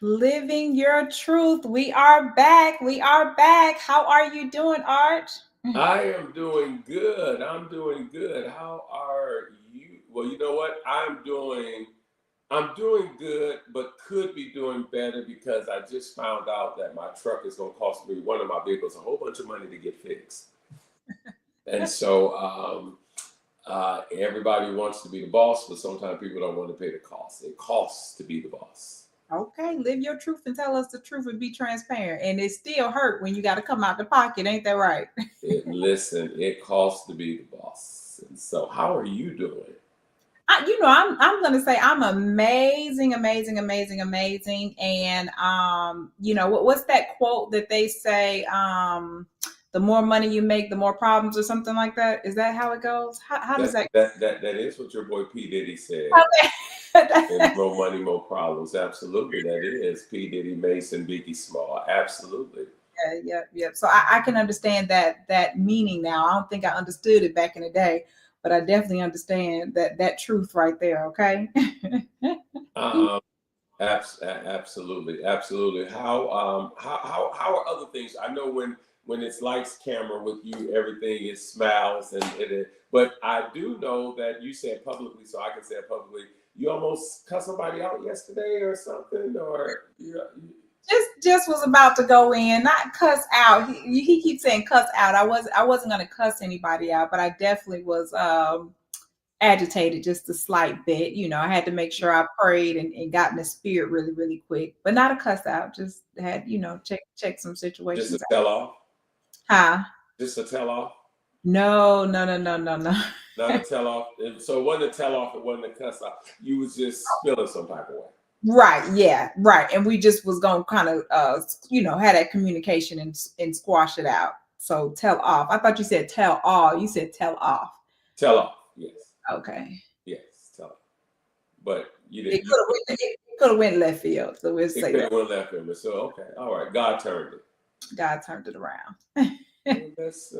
Living your truth. We are back. We are back. How are you doing, Art? I am doing good. I'm doing good. How are you? Well, you know what? I'm doing good, but could be doing better because I just found out that my truck is going to cost me, one of my vehicles, a whole bunch of money to get fixed. And so everybody wants to be the boss, but sometimes people don't want to pay the cost. It costs to be the boss. Okay, live your truth and tell us the truth and be transparent. And it still hurt when you got to come out the pocket. Ain't that right? Listen, it costs to be the boss. And so, how are you doing? I'm gonna say I'm amazing, amazing, amazing, amazing. And what's that quote that they say? The more money you make, the more problems, or something like that. Is that how it goes? How does That that? that is what your boy P Diddy said. And Okay. more money, more problems. Absolutely, that is P Diddy, Mason, Biggie Small. Absolutely. Yeah, yeah, yeah. So I can understand that meaning now. I don't think I understood it back in the day, but I definitely understand that truth right there. Okay. Um, absolutely, absolutely. How are other things? I know when it's lights camera with you, everything is smiles and it. But I do know that you said publicly, so I can say it publicly. You almost cut somebody out yesterday or something, or just was about to go in, not cuss out. He keeps saying cuss out. I wasn't gonna cuss anybody out, but I definitely was agitated just a slight bit. I had to make sure I prayed and got in the spirit really, really quick, but not a cuss out. Just had check some just a situations out. tell off, Huh? just a tell off. No, no, no, no, no, no. Not a tell off. So it wasn't a tell off. It wasn't a cuss off. You was just feeling some type of way. Right, yeah, right. And we just was gonna kind of had that communication and squash it out. So tell off. I thought you said tell all. You said tell off. Tell off. Yes. Okay. Yes. Tell off. But you It didn't. could have went it could have went left field. So we'll It say could that. have went left him. So okay. All right. God turned it. God turned it around. Well, that's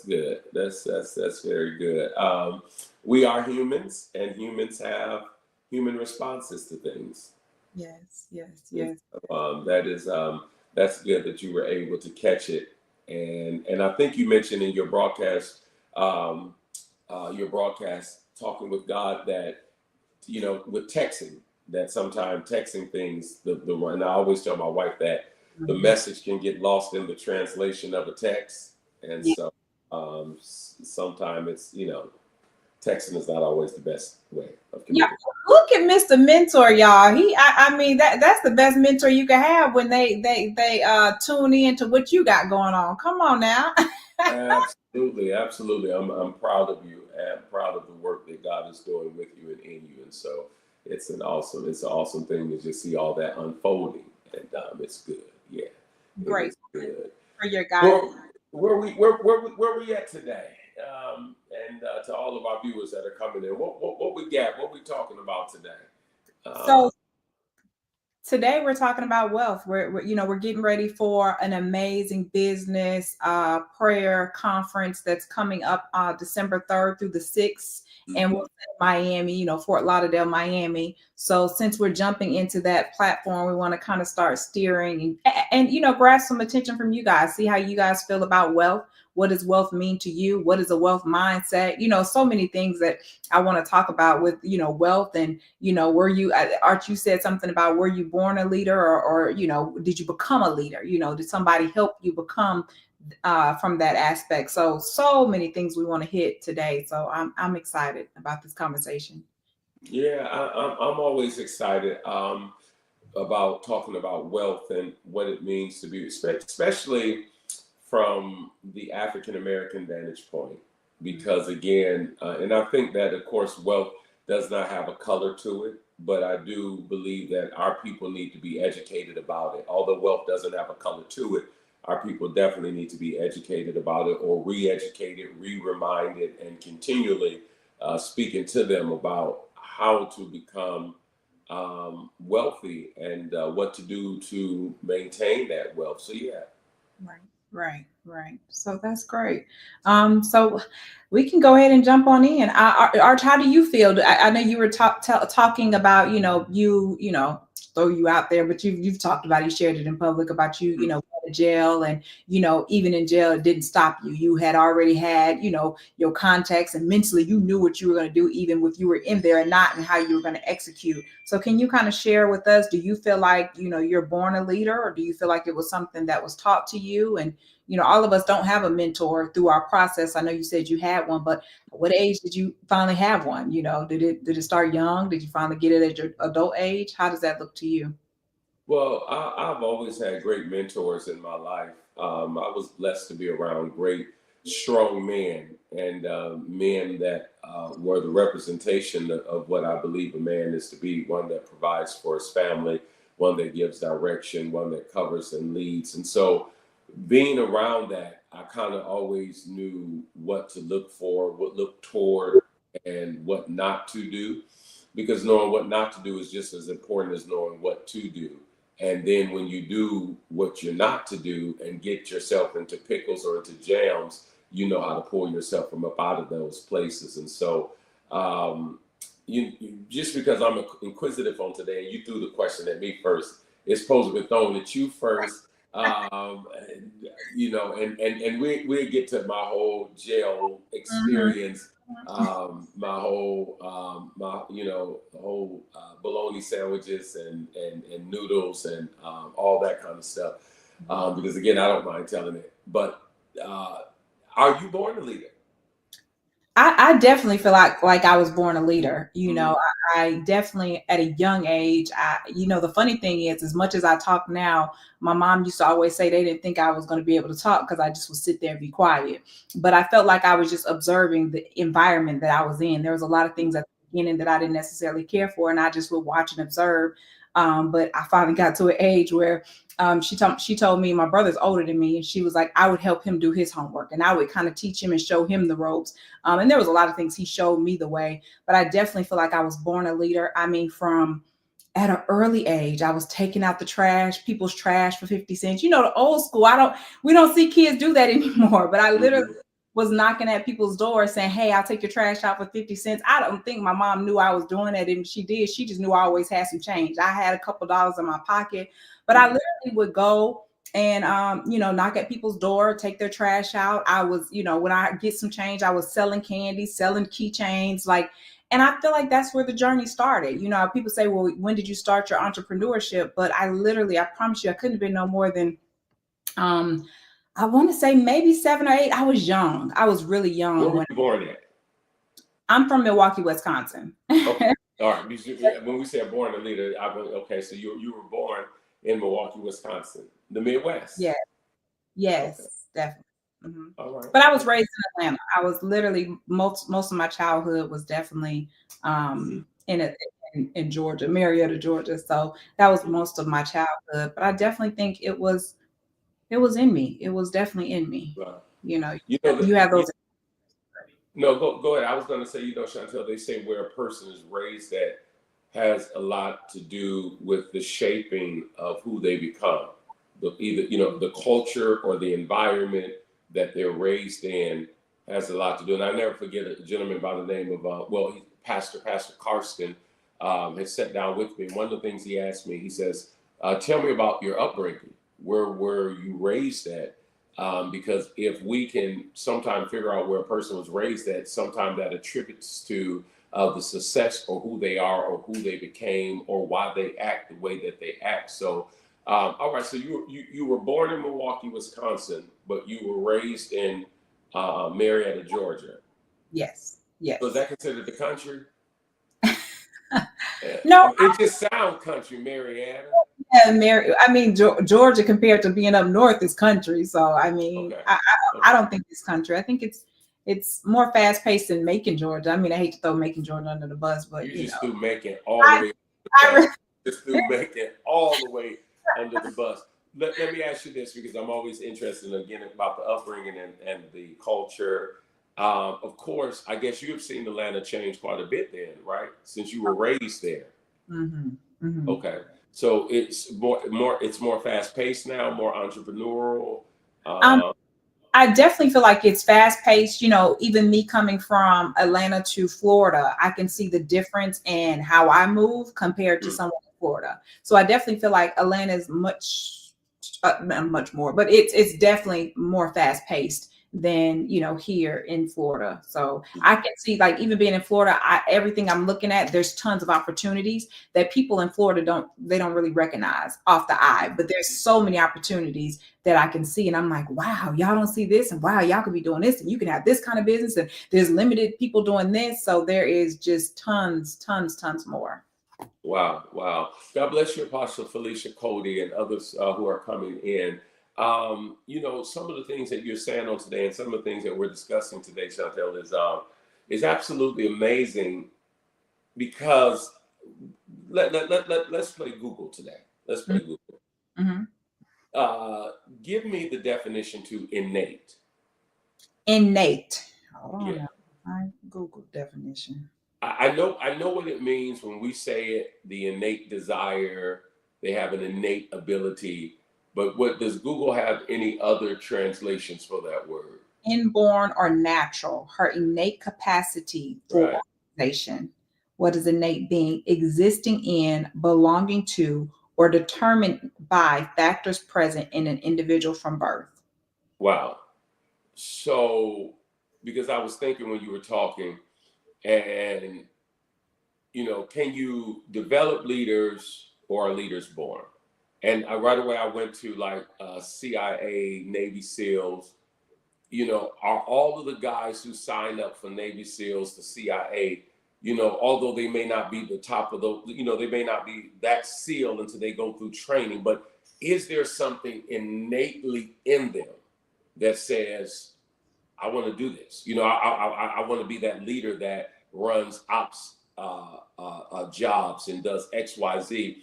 good. That's very good. We are humans, and humans have human responses to things. Yes, yes, And yes. so, that's good that you were able to catch it. And I think you mentioned in um, your broadcast, talking with God, that with texting, that sometimes texting things, and I always tell my wife that the Mhm. message can get lost in the translation of a text, and Yeah. so sometimes texting is not always the best way of Yeah, communicating. look at Mr. Mentor, y'all. I mean, that's the best mentor you can have when they tune in to what you got going on. Come on now. Absolutely, absolutely. I'm proud of you and proud of the work that God is doing with you and in you. And so it's an awesome thing to just see all that unfolding. And it's good. Yeah, it Great is good. for your Where guidance. where we at today? And to all of our viewers that are coming in, what we got? What we talking about today? So today we're talking about wealth. We're getting ready for an amazing business prayer conference that's coming up December 3rd through the 6th, and we're Mhm. in Miami, Fort Lauderdale, Miami. So since we're jumping into that platform, we want to kind of start steering and grab some attention from you guys. See how you guys feel about wealth. What does wealth mean to you? What is a wealth mindset? So many things that I want to talk about with wealth. And were you Art, you said something about, were you born a leader, or did you become a leader? Did somebody help you become from that aspect? So many things we want to hit today, so I'm excited about this conversation. Yeah, I'm always excited about talking about wealth and what it means to be, especially from the African American vantage point. Because again, and I think that of course wealth does not have a color to it, but I do believe that our people need to be educated about it. Although wealth doesn't have a color to it, our people definitely need to be educated about it, or re-educated, re-reminded, and continually speaking to them about how to become wealthy and what to do to maintain that wealth. So yeah. Right, right, right. So that's great. So we can go ahead and jump on in. Arch, how do you feel? I know you were talking about, throw you out there, but you've talked about it, you shared it in public about you know, going to jail, and you know, even in jail, it didn't stop you. You had already had, you know, your context, and mentally you knew what you were going to do, even if you were in there and not, and how you were going to execute. So can you kind of share with us, do you feel like, you know, you're born a leader, or do you feel like it was something that was taught to you? And you know, all of us don't have a mentor through our process. I know you said you had one, but what age did you finally have one? You know, did it start young? Did you finally get it at your adult age? How does that look to you? Well, I've always had great mentors in my life. I was blessed to be around great, strong men, and men that were the representation of what I believe a man is to be: one that provides for his family, one that gives direction, one that covers and leads. And so, being around that, I kind of always knew what to look for, what look toward, and what not to do, because knowing what not to do is just as important as knowing what to do. And then when you do what you're not to do and get yourself into pickles or into jams, you know how to pull yourself from up out of those places. And so, just because I'm inquisitive on today, and you threw the question at me first, it's supposed to be thrown at you first. You know, and we get to my whole jail experience, my whole the whole bologna sandwiches and noodles and all that kind of stuff. Because again, I don't mind telling it. But are you born a leader? I definitely feel like I was born a leader. You know, I definitely at a young age. You know, the funny thing is, as much as I talk now, my mom used to always say they didn't think I was going to be able to talk because I just would sit there and be quiet. But I felt like I was just observing the environment that I was in. There was a lot of things at the beginning that I didn't necessarily care for, and I just would watch and observe. But I finally got to an age where she told me, my brother's older than me, and she was like, I would help him do his homework, and I would kind of teach him and show him the ropes. And there was a lot of things he showed me the way, but I definitely feel like I was born a leader. I mean, from at an early age, I was taking out the trash, people's trash for 50 cents. You know, the old school. We don't see kids do that anymore, but I literally was knocking at people's doors saying, hey, I'll take your trash out for 50 cents. I don't think my mom knew I was doing that. And she did. She just knew I always had some change. I had a couple dollars in my pocket, but I literally would go and, you know, knock at people's door, take their trash out. I was, you know, when I get some change, I was selling candy, selling keychains, like, and I feel like that's where the journey started. You know, people say, well, when did you start your entrepreneurship? But I promise you, I couldn't have been no more than, I want to say maybe 7 or 8. I was young. I was really young. Where were you born at? I'm from Milwaukee, Wisconsin. Okay. All right. When we say born a leader, okay. So you were born in Milwaukee, Wisconsin, the Midwest. Yeah. Yes, okay. Definitely. Mm-hmm. All right. But I was raised in Atlanta. I was literally most of my childhood was definitely in Georgia, Marietta, Georgia. So that was most of my childhood. But I definitely think it was in me. It was definitely in me. Wow. You know, you have those. No, go ahead. I was going to say, you know, Chantel, they say where a person is raised at has a lot to do with the shaping of who they become. Either, you know, the culture or the environment that they're raised in has a lot to do. And I never forget a gentleman by the name of, Pastor Karsten had sat down with me. And one of the things he asked me, he says, tell me about your upbringing. Where were you raised at? Because if we can sometimes figure out where a person was raised at, sometimes that attributes to the success or who they are or who they became or why they act the way that they act. So, all right. So you were born in Milwaukee, Wisconsin, but you were raised in Marietta, Georgia. Yes. Yes. So is that considered the country? No, it just sounds country, Marietta. Yeah, I mean, Georgia compared to being up north is country. So I mean, okay. I don't think it's country. I think it's more fast paced than Macon, Georgia. I mean, I hate to throw Macon, Georgia under the bus, but you just threw Macon all the way. Just threw Macon all the way under the bus. Let me ask you this, because I'm always interested in, again, about the upbringing and the culture. Of course, I guess you have seen Atlanta change quite a bit then, right? Since you were raised there. Mm-hmm. Mm-hmm. Okay. So it's more fast paced now, more entrepreneurial. I definitely feel like it's fast paced. You know, even me coming from Atlanta to Florida, I can see the difference in how I move compared to someone in Florida. So I definitely feel like Atlanta is much more, but it's definitely more fast paced than here in Florida. So I can see, like, even being in Florida, everything I'm looking at, there's tons of opportunities that people in Florida don't really recognize off the eye, but there's so many opportunities that I can see, and I'm like, wow, y'all don't see this, and wow, y'all could be doing this, and you can have this kind of business, and there's limited people doing this. So there is just tons more. Wow, wow. God bless you, Apostle Felicia Cody, and others who are coming in. Some of the things that you're saying on today, and some of the things that we're discussing today, Chantel, is absolutely amazing, because let's play Google today. Let's play Google. Mm-hmm. Give me the definition to innate. Innate. Hold on Yeah. now. I Google definition. I know what it means when we say it, the innate desire, they have an innate ability, but what does Google have any other translations for that word? Inborn or natural, her innate capacity for Right. organization. What is innate? Being existing in, belonging to, or determined by factors present in an individual from birth. Wow. So, because I was thinking when you were talking, and can you develop leaders, or are leaders born? And right away I went to like CIA, Navy SEALs. Are all of the guys who signed up for Navy SEALs, the CIA, although they may not be the top of the, they may not be that SEAL until they go through training, but is there something innately in them that says, I want to do this? I want to be that leader that runs ops jobs and does X, Y, Z.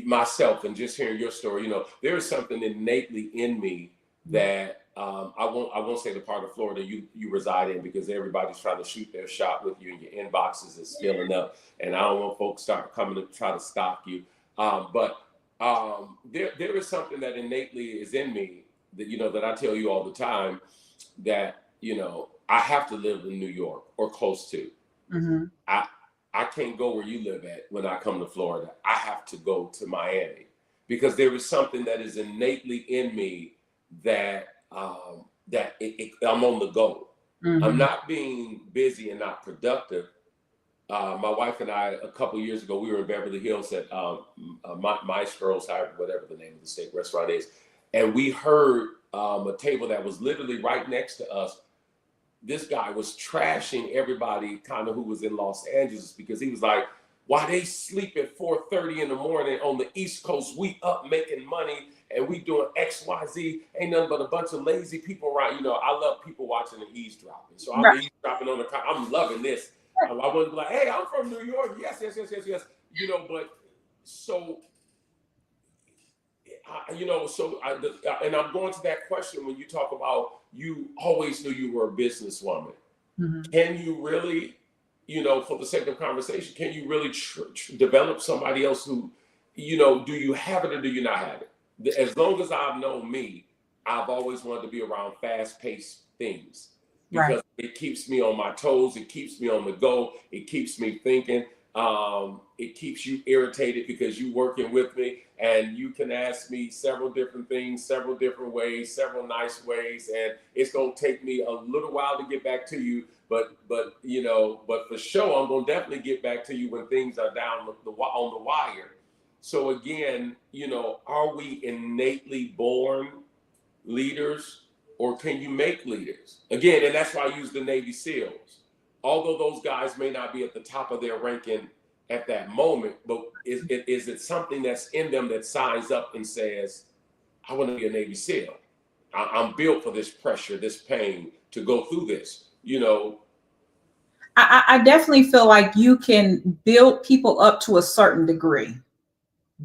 Myself, and just hearing your story, there is something innately in me that I won't say the part of Florida you reside in, because everybody's trying to shoot their shot with you, and your inboxes is filling up, and I don't want folks start coming to try to stalk you. But there is something that innately is in me that that I tell you all the time, that I have to live in New York or close to. Mm-hmm. I can't go where you live at when I come to Florida. I have to go to Miami, because there is something that is innately in me that I'm on the go. Mm-hmm. I'm not being busy and not productive. My wife and I, a couple of years ago, we were in Beverly Hills at Maestro's, whatever the name of the steak restaurant is, and we heard a table that was literally right next to us. This guy was trashing everybody kind of who was in Los Angeles, because he was like, why they sleep at 4:30 in the morning on the East Coast, we up making money and we doing X, Y, Z. Ain't nothing but a bunch of lazy people around. I love people watching the eavesdropping. So I'm eavesdropping on the car. I'm loving this. I want to be like, hey, I'm from New York. Yes. But so, and I'm going to that question when you talk about, you always knew you were a businesswoman. Mm-hmm. Can you really, for the sake of conversation, can you really develop somebody else who, do you have it or do you not have it? As long as I've known me, I've always wanted to be around fast-paced things, because it keeps me on my toes. It keeps me on the go. It keeps me thinking. It keeps you irritated, because you working with me and you can ask me several different things, several different ways, several nice ways, and it's going to take me a little while to get back to you. But for sure, I'm going to definitely get back to you when things are down on the wire. So again, are we innately born leaders, or can you make leaders? Again, and that's why I use the Navy SEALs. Although those guys may not be at the top of their ranking at that moment, but is it something that's in them that signs up and says, I want to be a Navy SEAL. I'm built for this pressure, this pain, to go through this, I definitely feel like you can build people up to a certain degree.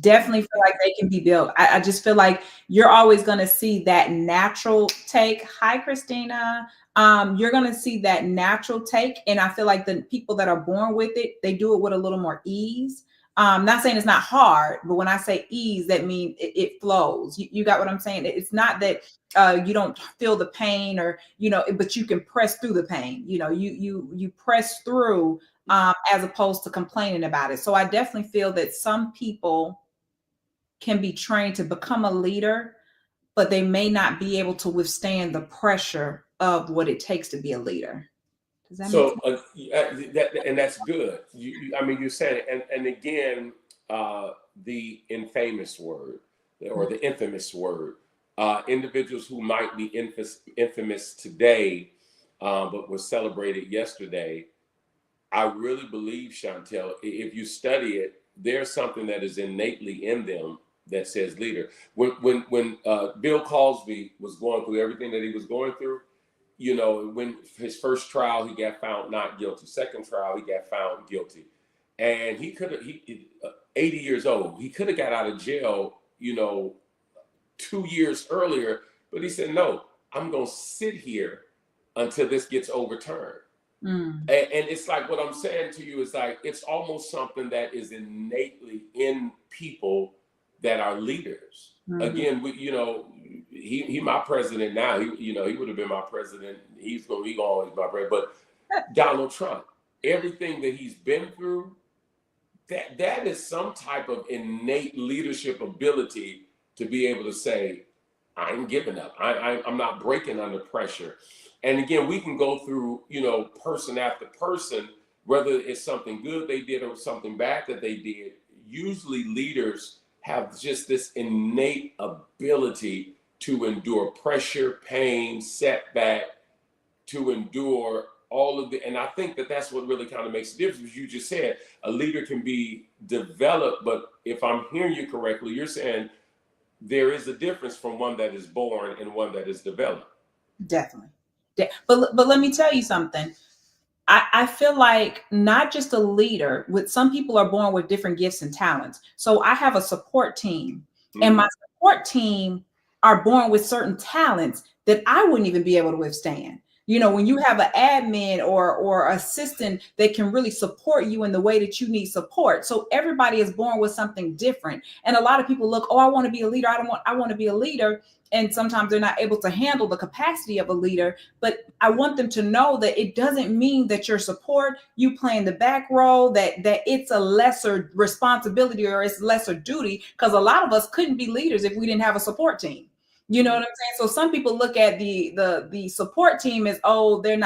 Definitely feel like they can be built. I just feel like you're always going to see that natural take. Hi, Christina. You're going to see that natural take. And I feel like the people that are born with it, they do it with a little more ease. Not saying it's not hard, but when I say ease, that means it flows. You got what I'm saying? It's not that you don't feel the pain, or, but you can press through the pain. You press through as opposed to complaining about it. So I definitely feel that some people can be trained to become a leader, but they may not be able to withstand the pressure of what it takes to be a leader. Does that make sense? So, and that's good. I mean, you're saying, and again, the infamous word or the infamous word, individuals who might be infamous today, but were celebrated yesterday. I really believe, Chantel, if you study it, there's something that is innately in them that says leader. When Bill Cosby was going through everything that he was going through, you know, when his first trial, he got found not guilty. Second trial, he got found guilty. And he could have, 80 years old, he could have got out of jail, you know, 2 years earlier, but he said, no, I'm going to sit here until this gets overturned. And it's like what I'm saying to you is like, it's almost something that is innately in people that are leaders. Again, you know, he my president now. He would have been my president. He's gonna always be my president. But Donald Trump, everything that he's been through, that is some type of innate leadership ability to be able to say, I ain't giving up. I'm not breaking under pressure. And again, we can go through, you know, person after person, whether it's something good they did or something bad that they did. Usually leaders have just this innate ability to endure pressure, pain, setback, to endure all of the, and I think that that's what really kind of makes the difference. You just said a leader can be developed, but if I'm hearing you correctly, you're saying there is a difference from one that is born and one that is developed. Definitely. But let me tell you something. I feel like not just a leader, with some people are born with different gifts and talents. So I have a support team, and my support team are born with certain talents that I wouldn't even be able to withstand. You know, when you have an admin or assistant that can really support you in the way that you need support. So everybody is born with something different. And a lot of people look, oh, I want to be a leader. I want to be a leader. And sometimes they're not able to handle the capacity of a leader. But I want them to know that it doesn't mean that your support, you playing the back role, that it's a lesser responsibility or it's lesser duty, because a lot of us couldn't be leaders if we didn't have a support team. You know what I'm saying? So some people look at the support team as, oh, they're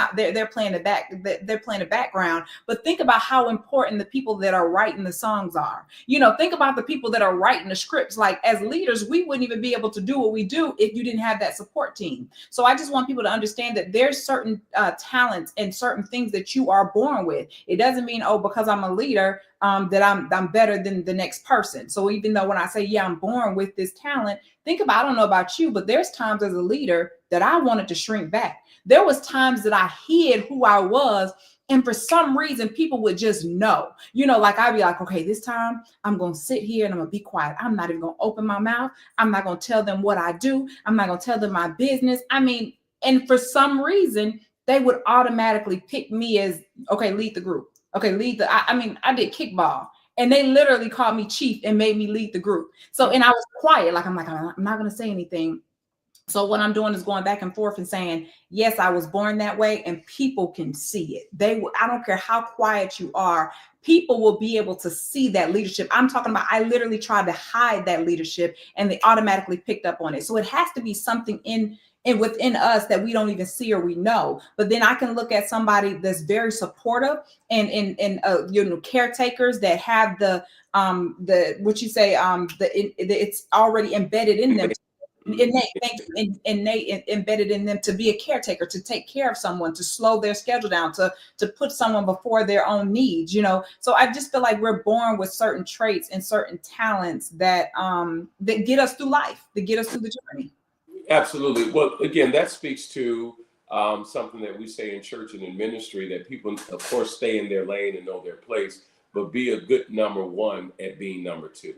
playing they're playing the background. But think about how important the people that are writing the songs are. You know, think about the people that are writing the scripts. Like, as leaders, we wouldn't even be able to do what we do if you didn't have that support team. So I just want people to understand that there's certain talents and certain things that you are born with. It doesn't mean, oh, because I'm a leader, that I'm better than the next person. So even though when I say, yeah, I'm born with this talent, think about, I don't know about you, but there's times as a leader that I wanted to shrink back. There was times that I hid who I was. And for some reason, people would just know, you know, like I'd be like, okay, this time I'm going to sit here and I'm going to be quiet. I'm not even going to open my mouth. I'm not going to tell them what I do. I'm not going to tell them my business. I mean, and for some reason, they would automatically pick me as, okay, lead the group. Okay, I did kickball, and they literally called me chief and made me lead the group. So, and I was quiet. Like, I'm not going to say anything. So what I'm doing is going back and forth and saying, yes, I was born that way, and people can see it. I don't care how quiet you are. People will be able to see that leadership. I'm talking about, I literally tried to hide that leadership and they automatically picked up on it. So it has to be something within us that we don't even see or we know. But then I can look at somebody that's very supportive and you know, caretakers that have it's already embedded in them. Innate embedded in them to be a caretaker, to take care of someone, to slow their schedule down, to put someone before their own needs, you know. So I just feel like we're born with certain traits and certain talents that get us through life, that get us through the journey. Absolutely. Well, again, that speaks to something that we say in church and in ministry, that people, of course, stay in their lane and know their place, but be a good number one at being number two.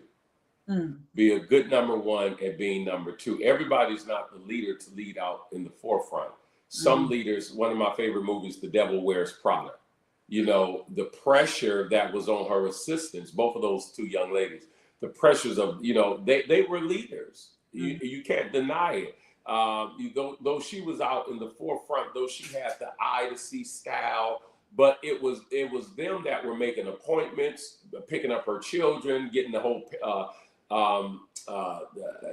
Be a good number one at being number two. Everybody's not the leader to lead out in the forefront. Some leaders, one of my favorite movies, The Devil Wears Prada. You know, the pressure that was on her assistants, both of those two young ladies, the pressures of, you know, they were leaders. You can't deny it. Though she was out in the forefront, though she had the eye to see style, but it was them that were making appointments, picking up her children, getting the whole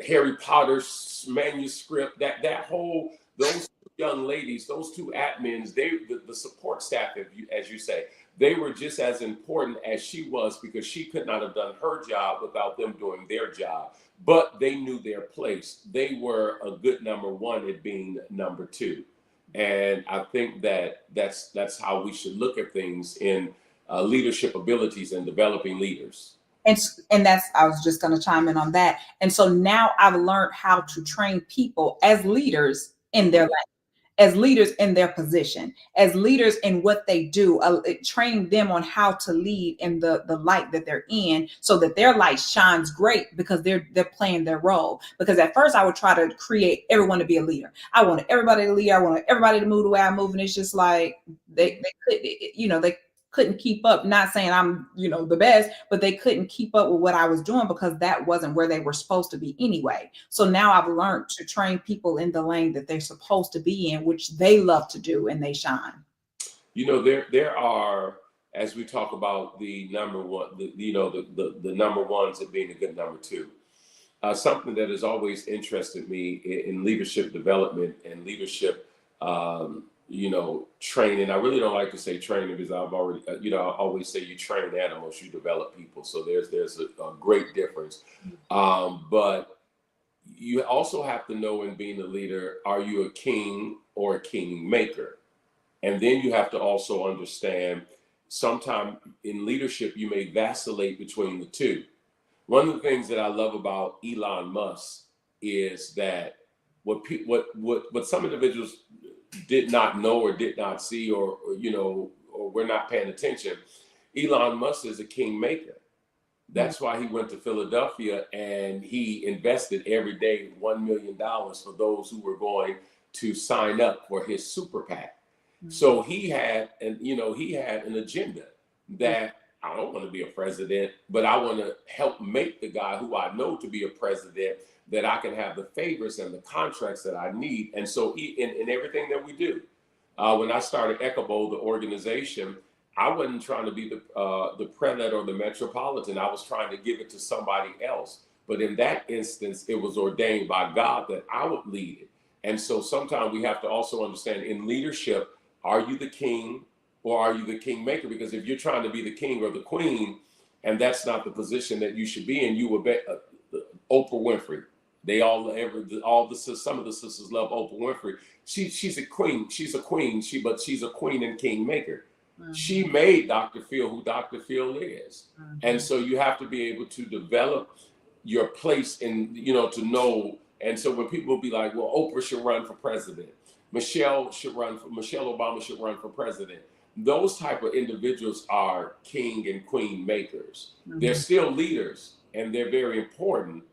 Harry Potter's manuscript, that whole, those young ladies, those two admins, the support staff, as you say, they were just as important as she was, because she could not have done her job without them doing their job. But they knew their place. They were a good number one at being number two. And I think that's how we should look at things in leadership abilities and developing leaders. And that's, I was just going to chime in on that. And so now I've learned how to train people as leaders in their life, as leaders in their position, as leaders in what they do, train them on how to lead in the light that they're in, so that their light shines great, because they're playing their role. Because at first I would try to create everyone to be a leader. I wanted everybody to lead. I wanted everybody to move the way I move. And it's just like, they couldn't keep up. Not saying I'm, the best, but they couldn't keep up with what I was doing, because that wasn't where they were supposed to be anyway. So now I've learned to train people in the lane that they're supposed to be in, which they love to do, and they shine. There are, as we talk about the number one, the number ones at being a good number two, something that has always interested me in leadership development and leadership, training. I really don't like to say training, because I've already, I always say you train animals, you develop people. So there's a great difference. But you also have to know, in being a leader, are you a king or a king maker? And then you have to also understand, sometimes in leadership, you may vacillate between the two. One of the things that I love about Elon Musk is that what some individuals did not know or did not see, or we're not paying attention. Elon Musk is a king maker. That's why he went to Philadelphia and he invested every day $1 million for those who were going to sign up for his super PAC. So he had an agenda that, I don't want to be a president, but I want to help make the guy who I know to be a president, that I can have the favors and the contracts that I need. And so in everything that we do, when I started Echobo, the organization, I wasn't trying to be the prelate or the metropolitan. I was trying to give it to somebody else. But in that instance, it was ordained by God that I would lead it. And so sometimes we have to also understand, in leadership, are you the king or are you the king maker? Because if you're trying to be the king or the queen, and that's not the position that you should be in, you will bet Oprah Winfrey. Some of the sisters love Oprah Winfrey. She's a queen. She's a queen. But she's a queen and king maker. Mm-hmm. She made Dr. Phil who Dr. Phil is. Mm-hmm. And so you have to be able to develop your place in, to know. And so when people be like, well, Oprah should run for president, Michelle Obama should run for president. Those type of individuals are king and queen makers. Mm-hmm. They're still leaders, and they're very important.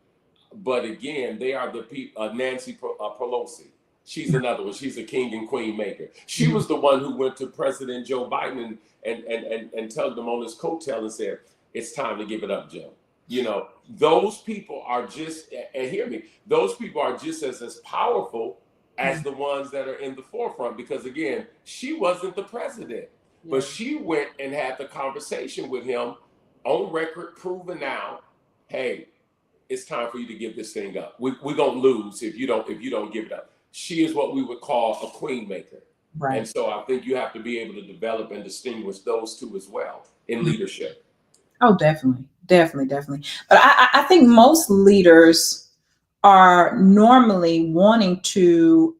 But again, they are the people. Nancy Pelosi, she's another one. She's a king and queen maker. She was the one who went to President Joe Biden and tugged him on his coattail and said, "It's time to give it up, Joe." Those people are just, and hear me, those people are just as powerful as the ones that are in the forefront. Because again, she wasn't the president, but she went and had the conversation with him on record, proven now, hey, it's time for you to give this thing up. We're gonna lose if you don't give it up. She is what we would call a queen maker. Right. And so I think you have to be able to develop and distinguish those two as well in leadership. Oh, definitely. But I think most leaders are normally wanting to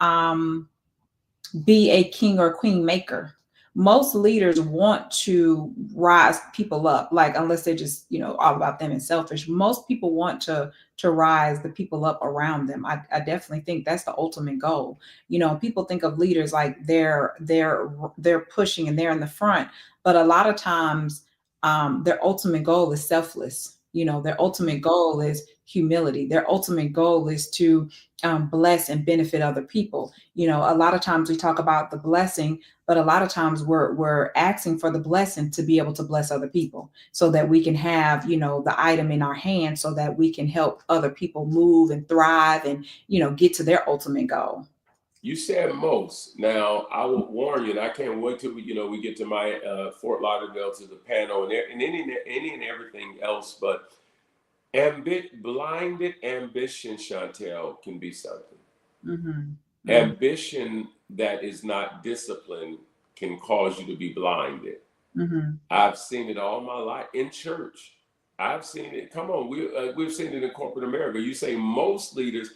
be a king or queen maker. Most leaders want to rise people up, like, unless they're just, all about them and selfish. Most people want to rise the people up around them. I definitely think that's the ultimate goal. People think of leaders like they're pushing and they're in the front, but a lot of times their ultimate goal is selfless. Their ultimate goal is humility. Their ultimate goal is to bless and benefit other people. A lot of times we talk about the blessing, but a lot of times we're asking for the blessing to be able to bless other people, so that we can have, the item in our hand, so that we can help other people move and thrive and, get to their ultimate goal. You said most. Now, I will warn you, and I can't wait till we get to my Fort Lauderdale, to the panel and any and everything else. But blinded ambition, Chantel, can be something. Mm-hmm. Mm-hmm. Ambition that is not disciplined can cause you to be blinded. Mm-hmm. I've seen it all my life in church. I've seen it. Come on, we've seen it in corporate America. You say most leaders.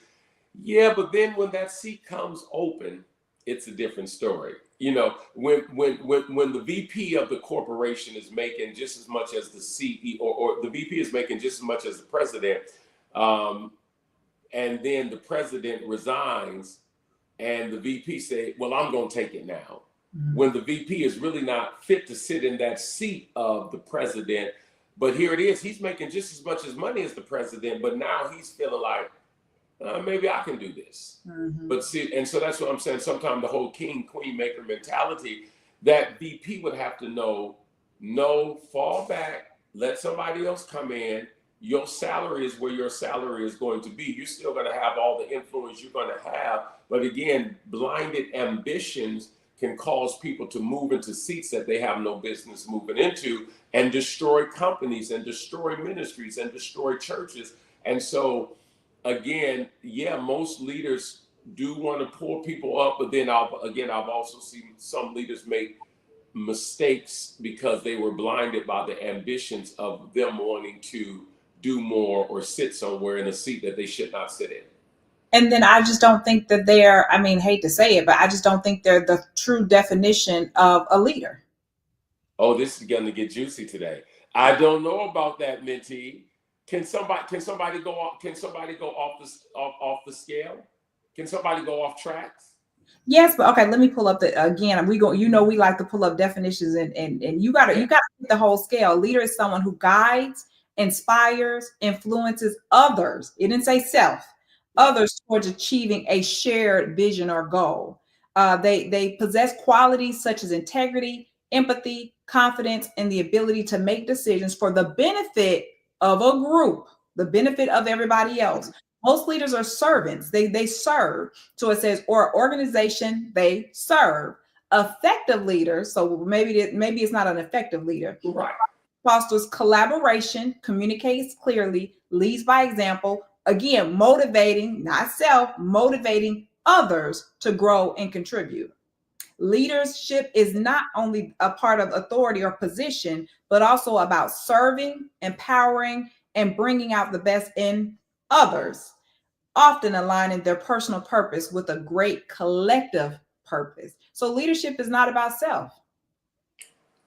Yeah, but then when that seat comes open, it's a different story. When the VP of the corporation is making just as much as the CEO, or the VP is making just as much as the president, and then the president resigns, and the VP say, "Well, I'm going to take it now." Mm-hmm. When the VP is really not fit to sit in that seat of the president, but here it is, he's making just as much as money as the president, but now he's feeling like, maybe I can do this. Mm-hmm. But see, and so that's what I'm saying. Sometimes the whole king, queen, maker mentality, that VP would have to know, no, fall back, let somebody else come in. Your salary is where your salary is going to be. You're still going to have all the influence you're going to have. But again, blinded ambitions can cause people to move into seats that they have no business moving into, and destroy companies and destroy ministries and destroy churches. And so, again, yeah, most leaders do want to pull people up, but then I've also seen some leaders make mistakes because they were blinded by the ambitions of them wanting to do more or sit somewhere in a seat that they should not sit in. And then I just don't think that they're, I mean, hate to say it, but I just don't think they're the true definition of a leader. Oh, this is going to get juicy today. I don't know about that, Mentee. Can somebody go off the scale? Can somebody go off tracks? Yes, but okay, let me pull up again. We like to pull up definitions, and you gotta get the whole scale. Leader is someone who guides, inspires, influences others. It didn't say self. Others towards achieving a shared vision or goal. They possess qualities such as integrity, empathy, confidence, and the ability to make decisions for the benefit of a group, the benefit of everybody else. Most leaders are servants. They serve. So it says, or organization, they serve. Effective leaders, so maybe it's not an effective leader. Right. Fosters collaboration, communicates clearly, leads by example. Again, motivating, not self, motivating others to grow and contribute. Leadership is not only a part of authority or position, but also about serving, empowering, and bringing out the best in others, often aligning their personal purpose with a great collective purpose. So leadership is not about self.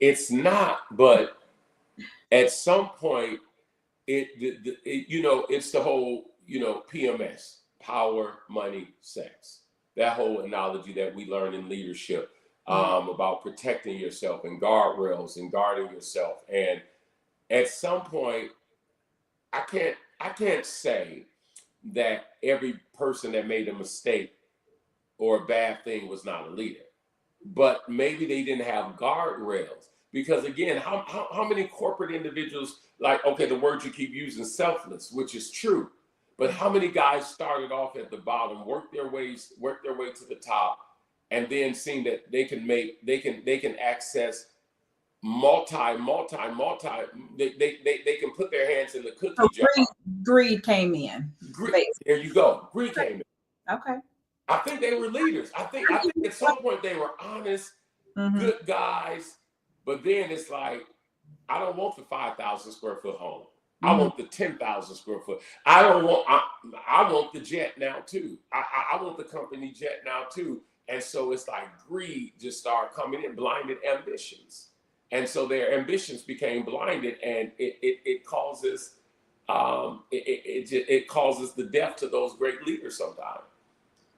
It's not, but at some point, it's the whole, PMS, power, money, sex. That whole analogy that we learn in leadership about protecting yourself and guardrails and guarding yourself. And at some point, I can't say that every person that made a mistake or a bad thing was not a leader, but maybe they didn't have guardrails. Because again, how many corporate individuals, like, okay, the word you keep using, selfless, which is true, but how many guys started off at the bottom, worked their way to the top, and then seeing that they can access multi, they can put their hands in the cookie jar. Greed came in. There you go. Greed came in. Okay. I think they were leaders. I think at some point they were honest, good guys, but then it's like, I don't want the 5,000 square foot home. I want the 10,000 square foot. I want the jet now too. I want the company jet now too. And so it's like greed just started coming in, blinded ambitions. And so their ambitions became blinded, and it causes it causes the death to those great leaders sometimes.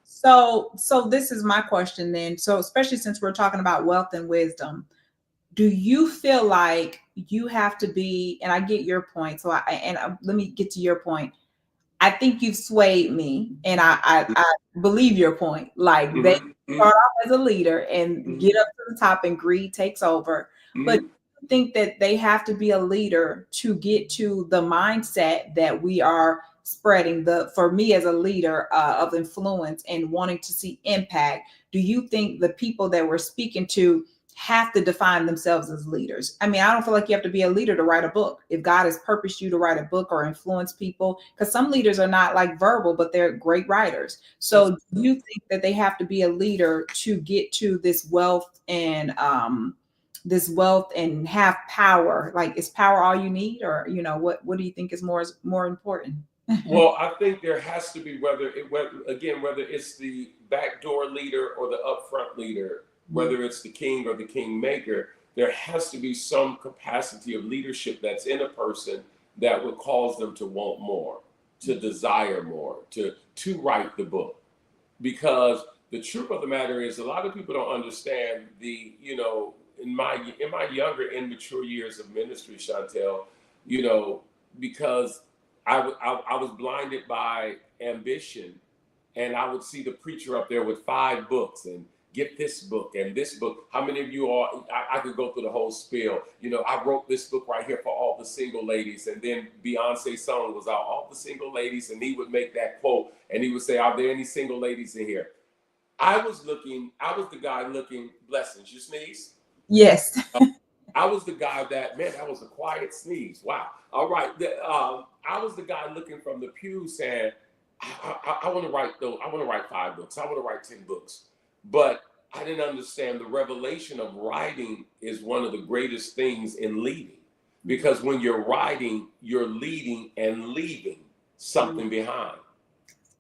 So this is my question then. So especially since we're talking about wealth and wisdom, do you feel like you have to be, and I get your point. So let me get to your point. I think you've swayed me, and I believe your point. Like they start off as a leader and get up to the top, and greed takes over. But I think that they have to be a leader to get to the mindset that we are spreading for me as a leader of influence and wanting to see impact, do you think the people that we're speaking to have to define themselves as leaders? I mean, I don't feel like you have to be a leader to write a book. If God has purposed you to write a book or influence people, because some leaders are not like verbal, but they're great writers. So do you think that they have to be a leader to get to this wealth and have power? Like, is power all you need? Or, what do you think is more important? Well, I think there has to be, whether it's the backdoor leader or the upfront leader, whether it's the king or the kingmaker, there has to be some capacity of leadership that's in a person that would cause them to want more, to desire more, to write the book. Because the truth of the matter is, a lot of people don't understand in my younger, immature years of ministry, Chantel, because I was blinded by ambition, and I would see the preacher up there with 5 books and get this book and this book. How many of you are, I could go through the whole spiel. I wrote this book right here for all the single ladies. And then Beyonce's song was out, all the single ladies. And he would make that quote and he would say, are there any single ladies in here? I was the guy looking, blessings, you sneeze? Yes. I was the guy that was a quiet sneeze. Wow. All right. I was the guy looking from the pew saying, I want to write 5 books. I want to write 10 books. But I didn't understand the revelation of writing is one of the greatest things in leading. Because when you're writing, you're leading and leaving something behind.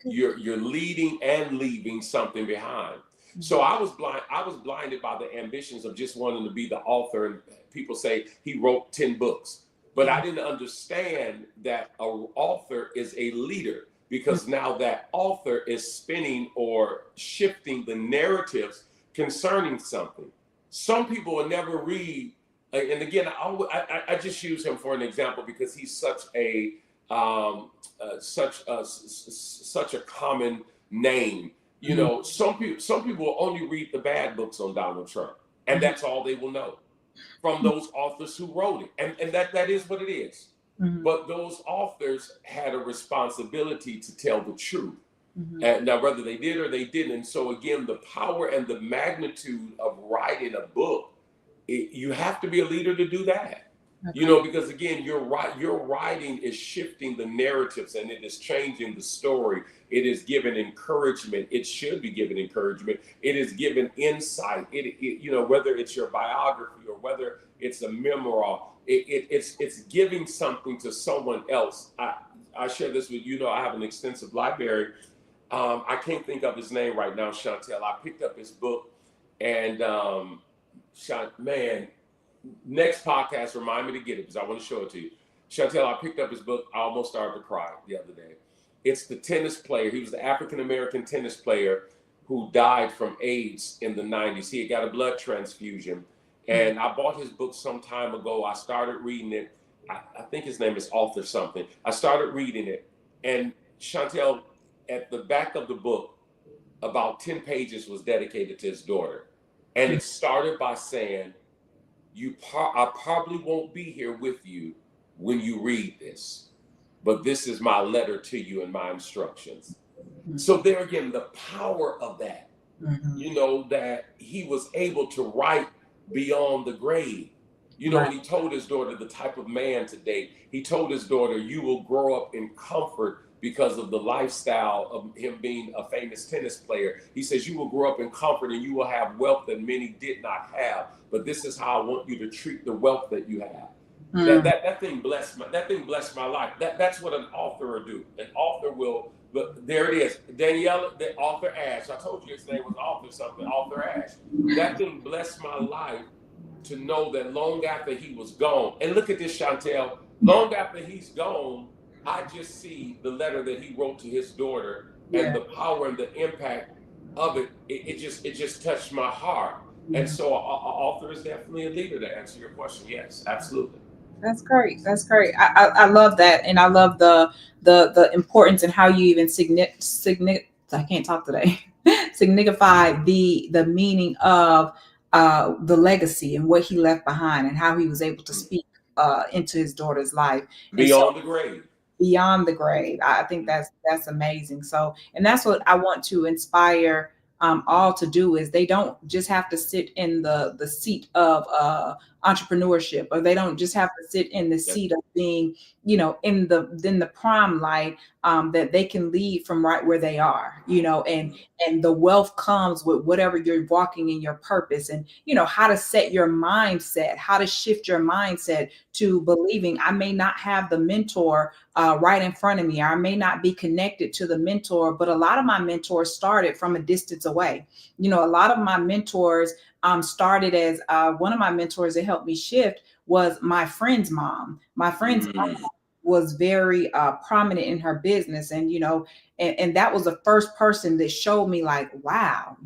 You're leading and leaving something behind. So I was blinded by the ambitions of just wanting to be the author. And people say he wrote 10 books. But I didn't understand that an author is a leader, because now that author is spinning or shifting the narratives concerning something. Some people will never read. And again, I just use him for an example because he's such a common name. Some people will only read the bad books on Donald Trump, and that's all they will know from those authors who wrote it. And that is what it is. Mm-hmm. But those authors had a responsibility to tell the truth. Mm-hmm. And now, whether they did or they didn't. And so again, the power and the magnitude of writing a book, you have to be a leader to do that. Okay. Because again, your writing is shifting the narratives and it is changing the story. It is giving encouragement. It should be giving encouragement. It is giving insight. Whether it's your biography or whether it's a memoir, it's giving something to someone else. I share this with I have an extensive library. I can't think of his name right now, Chantel. I picked up his book, and next podcast, remind me to get it because I want to show it to you. Chantel, I picked up his book. I almost started to cry the other day. It's the tennis player. He was the African-American tennis player who died from AIDS in the 90s. He had got a blood transfusion. And I bought his book some time ago. I started reading it. I think his name is Author something. I started reading it. And Chantel, at the back of the book, about 10 pages was dedicated to his daughter. And it started by saying, I probably won't be here with you when you read this, but this is my letter to you and my instructions. Mm-hmm. So there again, the power of that, that he was able to write beyond the grave. And he told his daughter the type of man to date. He told his daughter, you will grow up in comfort because of the lifestyle of him being a famous tennis player. He says, you will grow up in comfort and you will have wealth that many did not have. But this is how I want you to treat the wealth that you have. Mm. That thing blessed my life. That's what an author will do. An author will, but there it is. Danielle, the author Ash. I told you his name was author something, author Ash. That thing blessed my life to know that long after he was gone, and look at this, Chantel, long after he's gone, I just see the letter that he wrote to his daughter and the power and the impact of it. It just touched my heart. And so an author is definitely a leader, to answer your question. Yes, absolutely. That's great. That's great. I love that. And I love the importance and how you even I can't talk today. Signify the meaning of the legacy and what he left behind and how he was able to speak into his daughter's life. Beyond the grave. beyond the grave. I think that's amazing. So, and that's what I want to inspire all to do, is they don't just have to sit in the seat of entrepreneurship, or they don't just have to sit in the Yep. seat of being, in the prime light, that they can lead from right where they are, and the wealth comes with whatever you're walking in your purpose, and how to set your mindset, how to shift your mindset to believing I may not have the mentor right in front of me. I may not be connected to the mentor, but a lot of my mentors started from a distance away. A lot of my mentors started as one of my mentors that helped me shift was my friend's mom. My friend's Mm. was very prominent in her business, and and that was the first person that showed me, like, wow,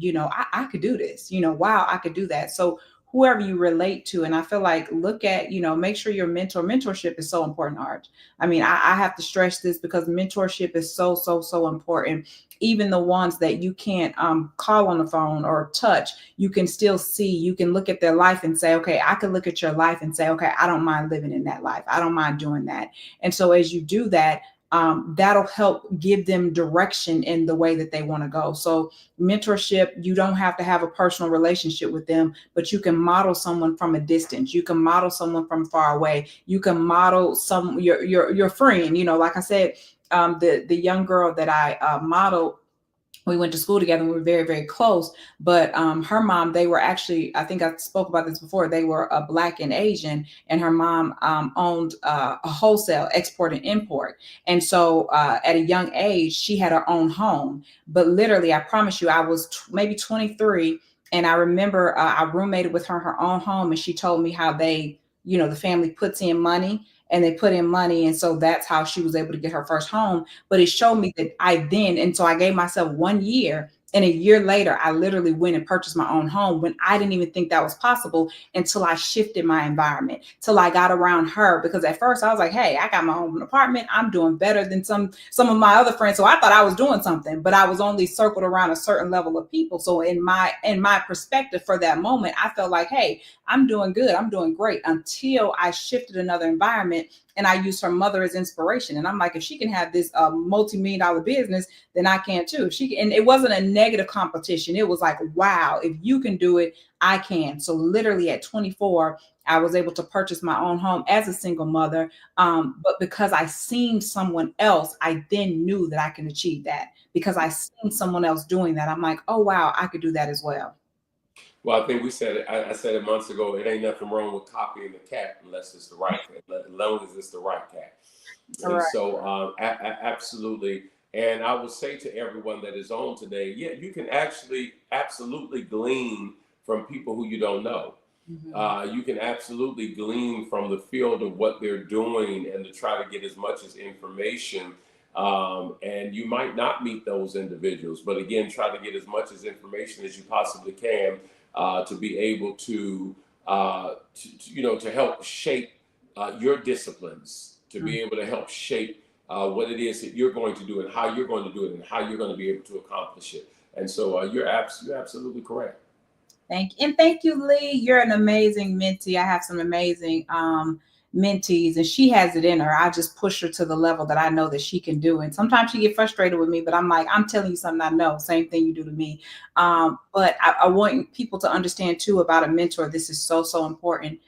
I could do this, wow, I could do that. So whoever you relate to, and I feel like, look at, make sure your mentorship is so important, Art. I mean, I have to stress this because mentorship is so, so, so important. Even the ones that you can't call on the phone or touch, you can still see, you can look at their life and say, okay, I can look at your life and say, okay, I don't mind living in that life, I don't mind doing that. And so as you do that, that'll help give them direction in the way that they want to go. So mentorship, you don't have to have a personal relationship with them, but you can model someone from a distance. You can model someone from far away. You can model your friend. Like I said, the young girl that I modeled, we went to school together and we were very, very close. But her mom, they were actually, I think I spoke about this before, they were Black and Asian, and her mom owned a wholesale export and import. And so at a young age, she had her own home. But literally, I promise you, I was maybe 23. And I remember I roommated with her in her own home, and she told me how they, the family puts in money, and they put in money. And so that's how she was able to get her first home. But it showed me that and so I gave myself 1 year. And a year later, I literally went and purchased my own home when I didn't even think that was possible, until I shifted my environment, till I got around her. Because at first I was like, hey, I got my own apartment, I'm doing better than some of my other friends. So I thought I was doing something, but I was only circled around a certain level of people. So in my perspective for that moment, I felt like, hey, I'm doing good, I'm doing great, until I shifted another environment and I used her mother as inspiration. And I'm like, if she can have this multi-million dollar business, then I can too. If she can. And it wasn't a negative competition. It was like, wow, if you can do it, I can. So literally at 24, I was able to purchase my own home as a single mother. But because I seen someone else, I then knew that I can achieve that, because I seen someone else doing that. I'm like, oh, wow, I could do that as well. Well, I think we said it. I said it months ago. It ain't nothing wrong with copying the cat unless it's the right cat, as long as it's the right cat. All And right. so, absolutely. And I will say to everyone that is on today, yeah, you can actually absolutely glean from people who you don't know. Mhm. You can absolutely glean from the field of what they're doing and to try to get as much as information. And you might not meet those individuals, but again, try to get as much as information as you possibly can to be able to help shape your disciplines, to Mhm. be able to help shape what it is that you're going to do and how you're going to do it and how you're going to be able to accomplish it. And so you're absolutely correct. Thank you, Lee. You're an amazing mentee. I have some amazing mentees, and she has it in her. I just push her to the level that I know that she can do. And sometimes she get frustrated with me, but I'm like, I'm telling you something I know. Same thing you do to me. But I want people to understand too about a mentor. This is so, so important.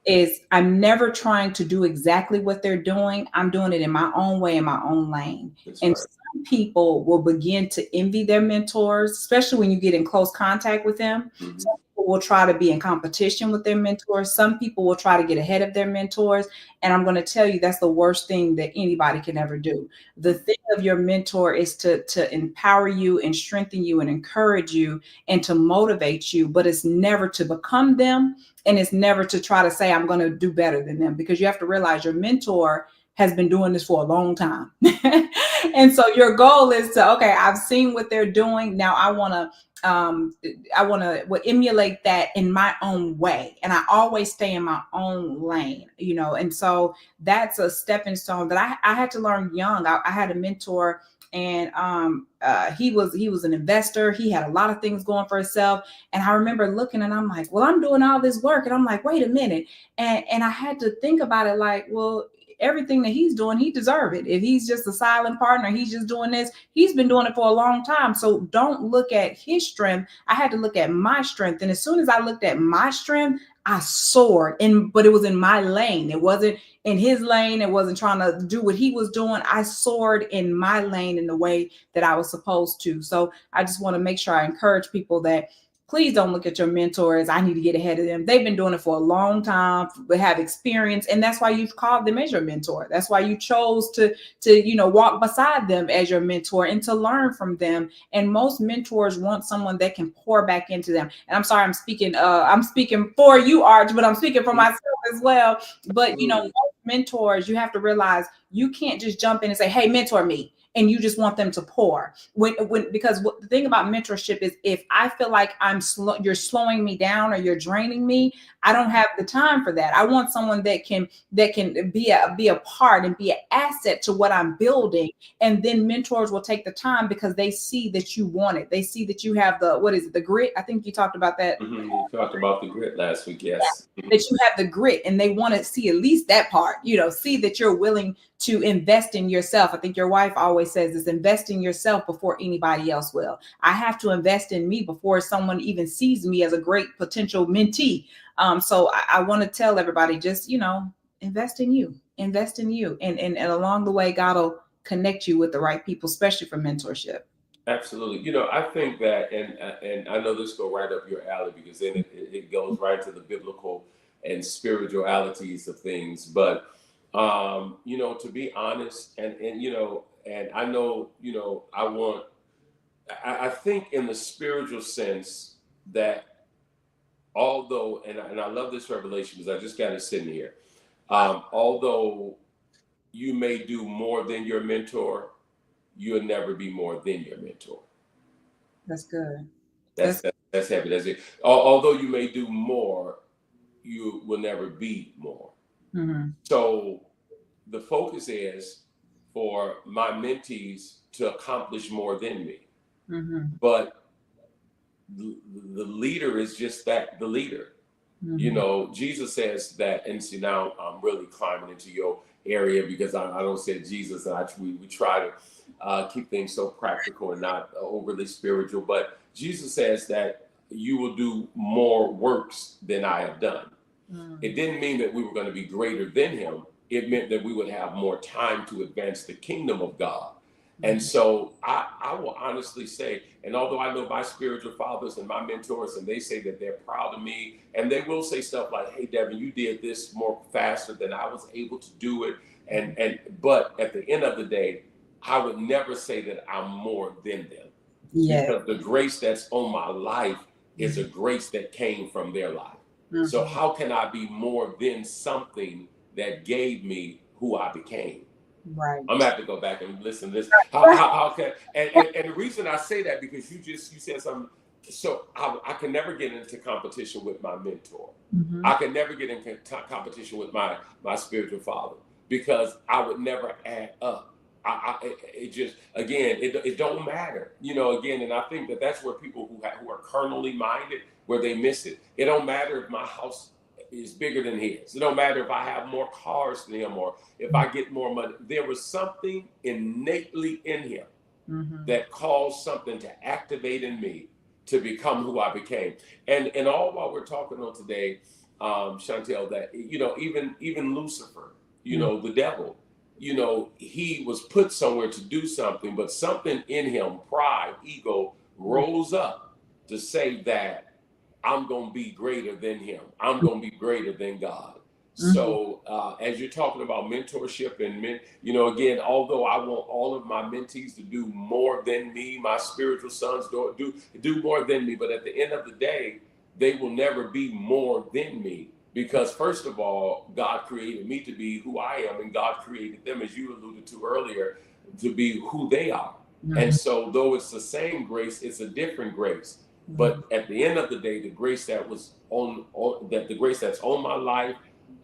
Is I'm never trying to do exactly what they're doing. I'm doing it in my own way, in my own lane. That's And right. some people will begin to envy their mentors, especially when you get in close contact with them. Hmm. Some people will try to be in competition with their mentors. Some people will try to get ahead of their mentors. And I'm going to tell you, that's the worst thing that anybody can ever do. The thing of your mentor is to empower you and strengthen you and encourage you and to motivate you, but it's never to become them, and it's never to try to say I'm going to do better than them, because you have to realize your mentor has been doing this for a long time. And so your goal is to, okay, I've seen what they're doing, now I want to emulate that in my own way, and I always stay in my own lane, and so that's a stepping stone that I had to learn young. I had a mentor, and he was an investor. He had a lot of things going for himself, and I remember looking, and I'm like, well, I'm doing all this work, and I'm like, wait a minute, and I had to think about it, like, well, everything that he's doing, he deserves it. If he's just a silent partner, he's just doing this, he's been doing it for a long time. So don't look at his strength. I had to look at my strength. And as soon as I looked at my strength, I soared. But it was in my lane. It wasn't in his lane. It wasn't trying to do what he was doing. I soared in my lane in the way that I was supposed to. So I just want to make sure I encourage people that please don't look at your mentors. I need to get ahead of them. They've been doing it for a long time, but have experience. And that's why you've called them as your mentor. That's why you chose to walk beside them as your mentor and to learn from them. And most mentors want someone that can pour back into them. And I'm sorry, I'm speaking for you, Arch, but I'm speaking for myself as well. But most mentors, you have to realize you can't just jump in and say, hey, mentor me. And you just want them to pour because the thing about mentorship is if I feel like you're slowing me down or you're draining me, I don't have the time for that. I want someone that can be a part and be an asset to what I'm building. And then mentors will take the time because they see that you want it. They see that you have the grit. I think you talked about that. Mm-hmm. You talked about the grit last week. Yes. That you have the grit, and they want to see at least that part, see that you're willing to invest in yourself. I think your wife always says this: invest in yourself before anybody else will. I have to invest in me before someone even sees me as a great potential mentee. So I want to tell everybody, just, invest in you, and along the way, God will connect you with the right people, especially for mentorship. Absolutely. I think that, and I know this go right up your alley because then it goes right to the biblical and spiritualities of things. But, to be honest, and I know, I think in the spiritual sense that although, and I love this revelation because I just got it sitting here, although you may do more than your mentor, you'll never be more than your mentor. That's good. That's heavy. That's it. Although you may do more, you will never be more. Mm-hmm. So the focus is for my mentees to accomplish more than me. Mm-hmm. But the leader is just that, the leader. Mm-hmm. Jesus says that, and see, now I'm really climbing into your area because I don't say Jesus, and we try to keep things so practical and not overly spiritual. But Jesus says that you will do more works than I have done. It didn't mean that we were going to be greater than him. It meant that we would have more time to advance the kingdom of God. And so I will honestly say, and although I know my spiritual fathers and my mentors, and they say that they're proud of me, and they will say stuff like, hey, Devin, you did this more faster than I was able to do it. But at the end of the day, I would never say that I'm more than them. Yeah. Because the grace that's on my life is a grace that came from their life. Mm-hmm. So how can I be more than something that gave me who I became? Right. I'm gonna have to go back and listen to this. How can and the reason I say that because you said something. So I can never get into competition with my mentor. Mm-hmm. I can never get into competition with my spiritual father because I would never add up. It just, again, it don't matter, again, and I think that that's where people who are carnally minded, where they miss it. It don't matter if my house is bigger than his. It don't matter if I have more cars than him or if I get more money. There was something innately in him that caused something to activate in me to become who I became. And all while we're talking on today, Chantel, that, even Lucifer, the devil, he was put somewhere to do something, but something in him, pride, ego, rose up to say that I'm going to be greater than him. I'm going to be greater than God. Mm-hmm. So as you're talking about mentorship and again, although I want all of my mentees to do more than me, my spiritual sons do more than me, but at the end of the day, they will never be more than me. Because first of all, God created me to be who I am, and God created them, as you alluded to earlier, to be who they are. Mm-hmm. And so though it's the same grace, it's a different grace. Mm-hmm. But at the end of the day, the grace that was the grace that's on my life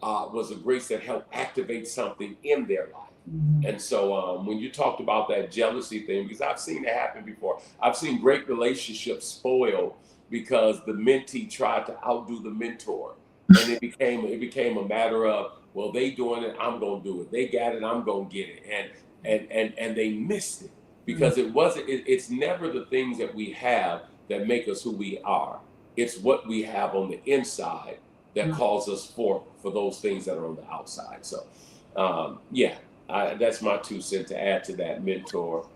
was a grace that helped activate something in their life. Mm-hmm. And so when you talked about that jealousy thing, because I've seen it happen before, I've seen great relationships spoil because the mentee tried to outdo the mentor. and it became a matter of, well, they doing it, I'm gonna do it. They got it, I'm gonna get it, and they missed it because it's never the things that we have that make us who we are. It's what we have on the inside that calls us forth for those things that are on the outside. So, yeah, that's my 2 cents to add to that mentor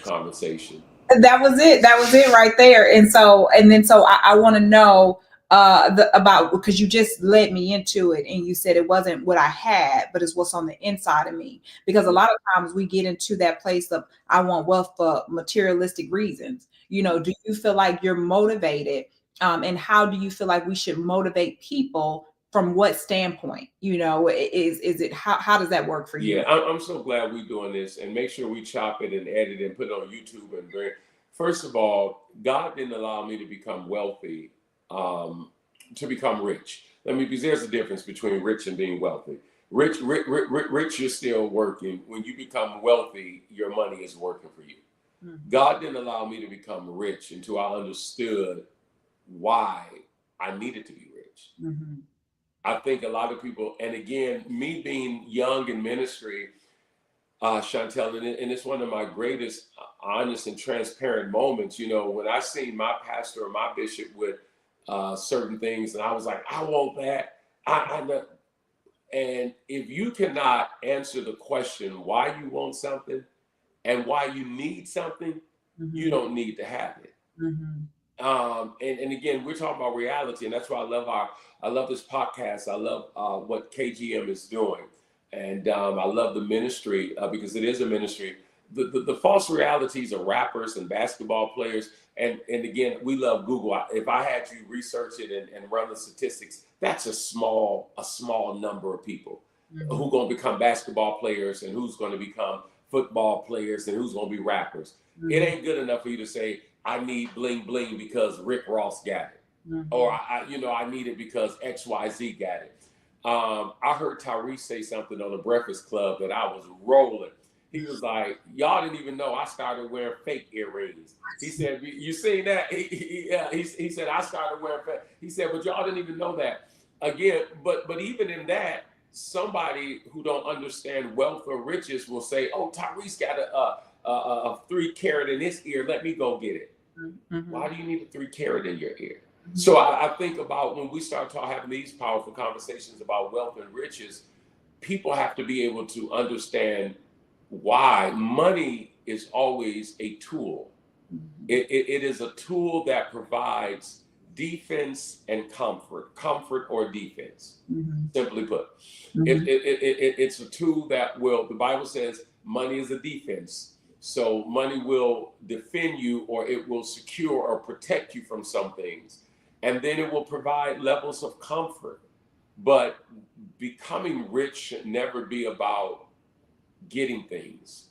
conversation. That was it. That was it right there. And so I want to know about, because you just led me into it and you said it wasn't what I had, but it's what's on the inside of me. Because a lot of times we get into that place of, I want wealth for materialistic reasons. Do you feel like you're motivated? And how do you feel like we should motivate people? From what standpoint? Is it, how does that work for you? Yeah, I'm so glad we're doing this, and make sure we chop it and edit and put it on YouTube. First of all, God didn't allow me to become wealthy, to become rich. Because there's a difference between rich and being wealthy. Rich, you're still working. When you become wealthy, your money is working for you. God didn't allow me to become rich until I understood why I needed to be rich. I think a lot of people, and again, me being young in ministry, Chantel, and it's one of my greatest honest and transparent moments. When I seen my pastor or my bishop with certain things, and I was like, I want that. I know. And if you cannot answer the question why you want something and why you need something, you don't need to have it. And again, we're talking about reality, and that's why I love this podcast. I love what KGM is doing, and I love the ministry because it is a ministry. The false realities of rappers and basketball players, and again, we love Google. If I had you research it and run the statistics, that's a small number of people who going to become basketball players and who's going to become football players and who's going to be rappers. It ain't good enough for you to say, I need bling bling because Rick Ross got it. Or I need it because XYZ got it. I heard Tyrese say something on the Breakfast Club that I was rolling. He was like, y'all didn't even know I started wearing fake earrings. He said, you seen that? He said, I started wearing fake. He said, but y'all didn't even know that. Again, but even in that, somebody who don't understand wealth or riches will say, oh, Tyrese got a 3 carat in his ear. Let me go get it. Why do you need a 3 carat in your ear? So I think about when we start having these powerful conversations about wealth and riches, people have to be able to understand why money is always a tool. It is a tool that provides defense and comfort or defense. Simply put, it's a tool that will, the Bible says money is a defense. So money will defend you, or it will secure or protect you from some things. And then it will provide levels of comfort. But becoming rich should never be about getting things,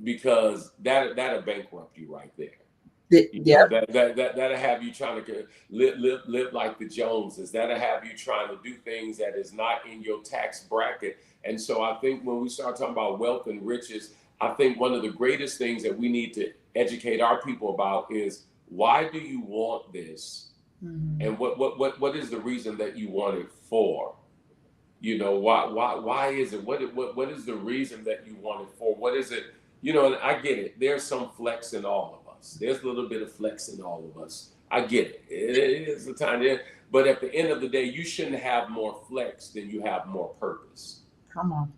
because that'll bankrupt you right there. That'll have you trying to live like the Joneses. That'll have you trying to do things that is not in your tax bracket. And so I think when we start talking about wealth and riches, I think one of the greatest things that we need to educate our people about is, why do you want this? And what is the reason that you want it for? Why is it? What is the reason that you want it for? What is it? And I get it. There's some flex in all of us. There's a little bit of flex in all of us. I get it. It is a time there. But at the end of the day, you shouldn't have more flex than you have more purpose. Come on.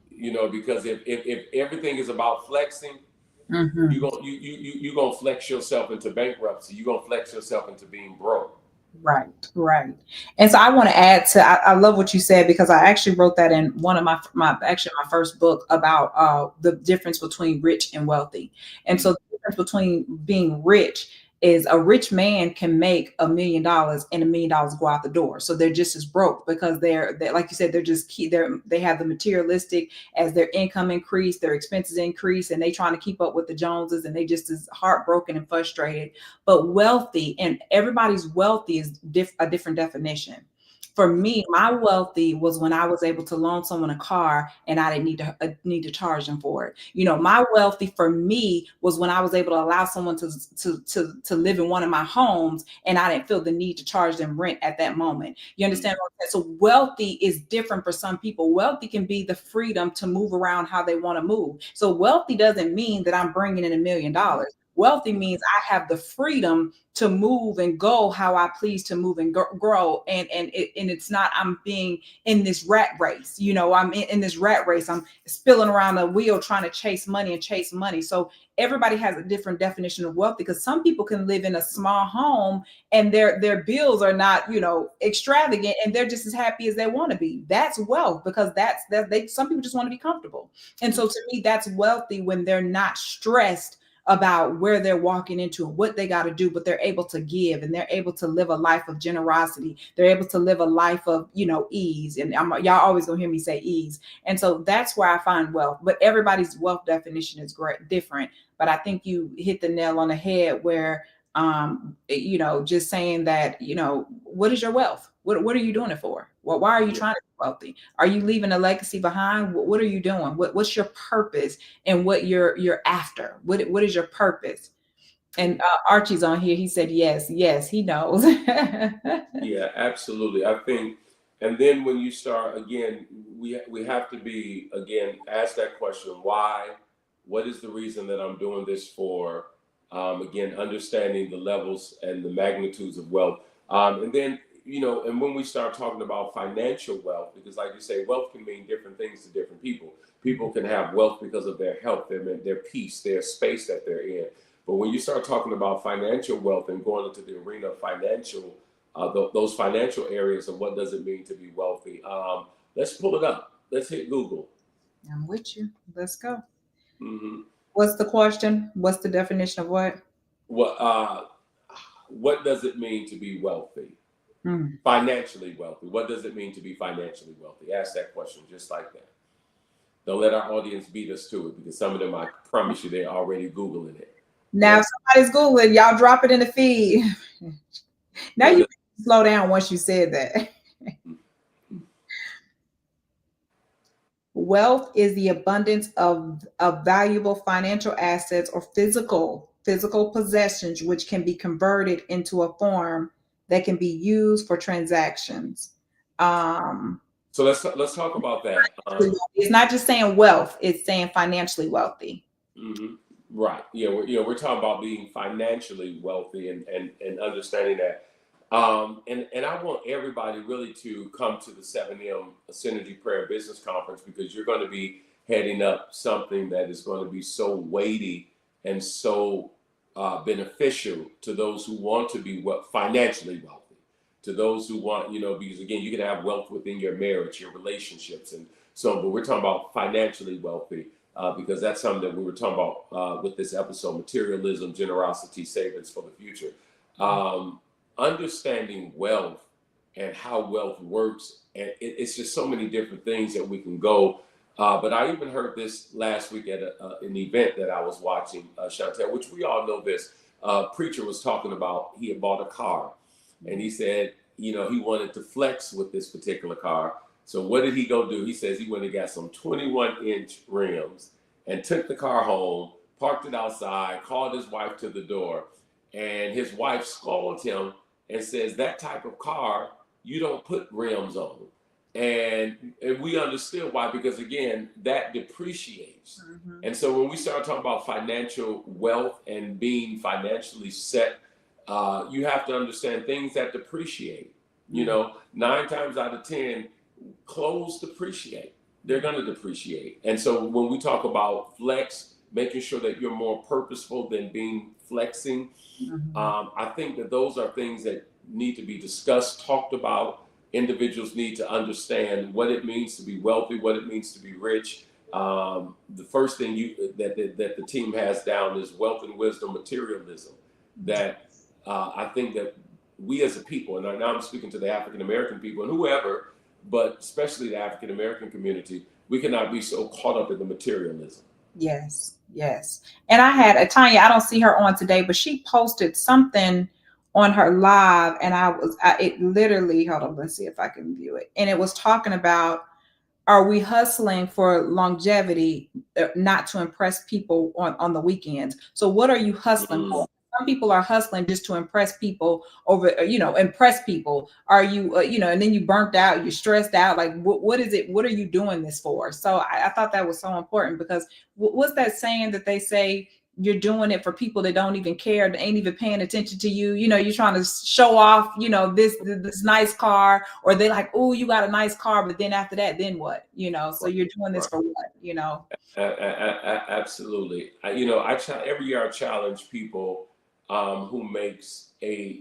Because if everything is about flexing, you're gonna flex yourself into bankruptcy. You're gonna flex yourself into being broke. Right. And so I want to add to, I love what you said, because I actually wrote that in one of my first book about the difference between rich and wealthy. And so the difference between being rich is, a rich man can make $1 million and $1 million go out the door. So they're just as broke, because they're like you said, they have the materialistic. As their income increase, their expenses increase, and they trying to keep up with the Joneses, and they just is heartbroken and frustrated. But wealthy, and everybody's wealthy is a different definition. For me, my wealthy was when I was able to loan someone a car and I didn't need to charge them for it. You know, my wealthy for me was when I was able to allow someone to live in one of my homes and I didn't feel the need to charge them rent at that moment. You understand what I'm saying? So wealthy is different for some people. Wealthy can be the freedom to move around how they want to move. So wealthy doesn't mean that I'm bringing in $1 million. Wealthy means I have the freedom to move and go how I please to move and grow. And it's not, I'm being in this rat race. You know, I'm in this rat race. I'm spilling around the wheel trying to chase money and chase money. So everybody has a different definition of wealth, because some people can live in a small home and their bills are not, you know, extravagant, and they're just as happy as they want to be. That's wealth, because some people just want to be comfortable. And so to me, that's wealthy when they're not stressed about where they're walking into and what they got to do, but they're able to give and they're able to live a life of generosity. They're able to live a life of, you know, ease. And y'all always gonna hear me say ease. And so that's where I find wealth. But everybody's wealth definition is different. But I think you hit the nail on the head where, you know, just saying that, you know, what is your wealth? What are you doing it for? Well, why are you trying to be wealthy? Are you leaving a legacy behind? What are you doing? What's your purpose and what you're after? What is your purpose? And Archie's on here. He said, yes, he knows. Yeah, absolutely. I think, and then when you start, again, we have to be, again, ask that question, why? What is the reason that I'm doing this for? Again, understanding the levels and the magnitudes of wealth. And then, you know, and when we start talking about financial wealth, because like you say, wealth can mean different things to different people. People can have wealth because of their health, their peace, their space that they're in. But when you start talking about financial wealth and going into the arena of financial, those financial areas of what does it mean to be wealthy, let's pull it up. Let's hit Google. I'm with you. Let's go. Mm-hmm. What's the question? What's the definition of what? What does it mean to be wealthy? Financially wealthy. What does it mean to be financially wealthy? Ask that question just like that. Don't let our audience beat us to it, because some of them, I promise you, they're already Googling it. Now, if somebody's Googling, y'all drop it in the feed. Now you can slow down once you said that. Wealth is the abundance of valuable financial assets or physical possessions, which can be converted into a form that can be used for transactions. So let's talk about that. It's not just saying wealth; it's saying financially wealthy. Mm-hmm. Right. Yeah. We're talking about being financially wealthy and understanding that. And I want everybody really to come to the 7M Synergy Prayer Business Conference, because you're going to be heading up something that is going to be so weighty and so beneficial to those who want to be financially wealthy, to those who want, you know, because again, you can have wealth within your marriage, your relationships, and so on. But we're talking about financially wealthy. Because that's something that we were talking about with this episode: materialism, generosity, savings for the future. Understanding wealth and how wealth works, and it's just so many different things that we can go. But I even heard this last week at an event that I was watching, Chantel, which we all know this. Preacher was talking about, he had bought a car, and he said, you know, he wanted to flex with this particular car. So what did he go do? He says he went and got some 21-inch rims and took the car home, parked it outside, called his wife to the door, and his wife scolded him and says, that type of car, you don't put rims on. And we understood why, because again, that depreciates. Mm-hmm. And so when we start talking about financial wealth and being financially set, you have to understand things that depreciate. Mm-hmm. You know, 9 times out of 10, clothes depreciate. They're going to depreciate. And so when we talk about flex, making sure that you're more purposeful than being flexing, I think that those are things that need to be discussed, talked about. Individuals need to understand what it means to be wealthy, what it means to be rich. The first thing that the team has down is wealth and wisdom, materialism. That I think that we as a people, and now I'm speaking to the African American people and whoever, but especially the African American community, we cannot be so caught up in the materialism. Yes. And I had Tanya, I don't see her on today, but she posted something on her live, and it literally, hold on, let's see if I can view it. And it was talking about, are we hustling for longevity, not to impress people on the weekends? So what are you hustling Mm. for? Some people are hustling just to impress people over, impress people. Are you, and then you burnt out, you're stressed out. Like, what is it? What are you doing this for? So I thought that was so important, because what's that saying that they say? You're doing it for people that don't even care, that ain't even paying attention to you. You're trying to show off, this nice car, or they like, oh, you got a nice car, but then after that, then what? So Right, you're doing this right. for what? Absolutely. Every year I challenge people who makes a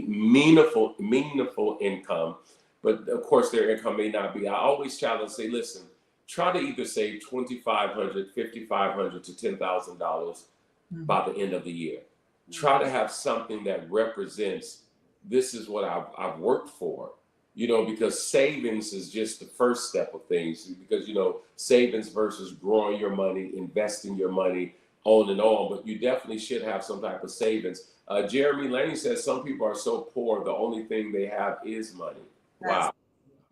meaningful income, but of course their income may not be. I always challenge, say, listen, try to either save $2,500, $5,500 to $10,000 Mhm. by the end of the year. Try to have something that represents, this is what I've worked for, because savings is just the first step of things. Because, savings versus growing your money, investing your money, on and on. But you definitely should have some type of savings. Jeremy Lane says some people are so poor, the only thing they have is money. That's Wow.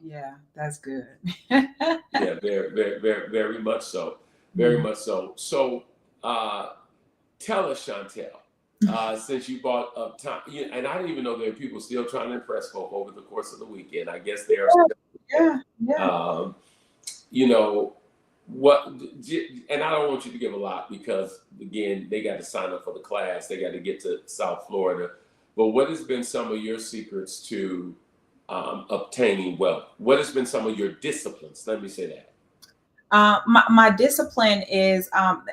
Yeah, that's good. Yeah, very much so. Very Mhm. much so. So, uh, tell us, Chantel, since you brought up time, and I didn't even know there are people still trying to impress folk over the course of the weekend. I guess they are Yeah, still there. yeah, yeah. Um, you know, what, and I don't want you to give a lot because, again, they got to sign up for the class, they got to get to South Florida. But what has been some of your secrets to obtaining wealth? What has been some of your disciplines? Let me say that. My discipline is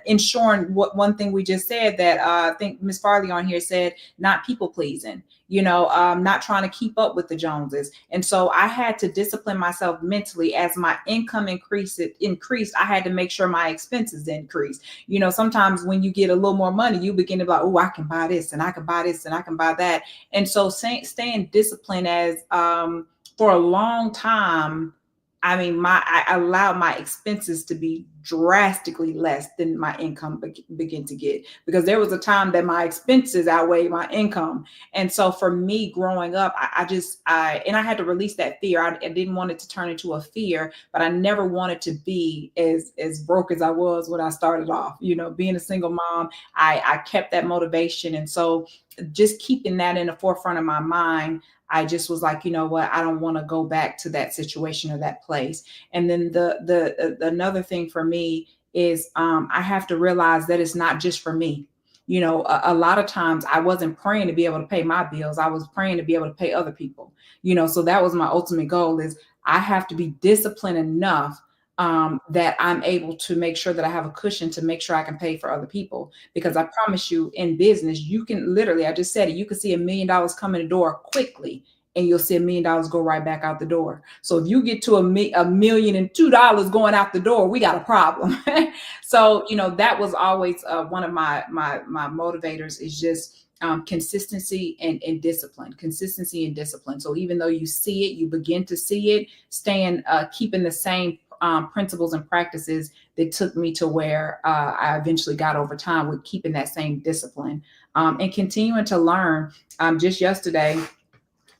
ensuring what one thing we just said, that I think Miss Farley on here said, not people pleasing, not trying to keep up with the Joneses. And so I had to discipline myself mentally. As my income increased, I had to make sure my expenses increased. Sometimes when you get a little more money, you begin to be like, oh, I can buy this and I can buy this and I can buy that. And so staying disciplined, as for a long time, I mean, I allowed my expenses to be drastically less than my income begin to get, because there was a time that my expenses outweighed my income. And so for me growing up, I had to release that fear. I didn't want it to turn into a fear, but I never wanted to be as broke as I was when I started off. Being a single mom, I kept that motivation. And so just keeping that in the forefront of my mind, I just was like, you know what, I don't want to go back to that situation or that place. And then the another thing for me is, I have to realize that it's not just for me. A lot of times I wasn't praying to be able to pay my bills. I was praying to be able to pay other people. So that was my ultimate goal, is I have to be disciplined enough, that I'm able to make sure that I have a cushion to make sure I can pay for other people. Because I promise you, in business, you can literally, I just said it, you can see $1 million come in the door quickly, and you'll see $1 million go right back out the door. So if you get to $1,002,002 going out the door, we got a problem. So that was always one of my motivators, is just consistency and discipline. Consistency and discipline. So even though you see it, you begin to see it, keeping the same principles and practices that took me to where I eventually got over time, with keeping that same discipline, and continuing to learn. Just yesterday,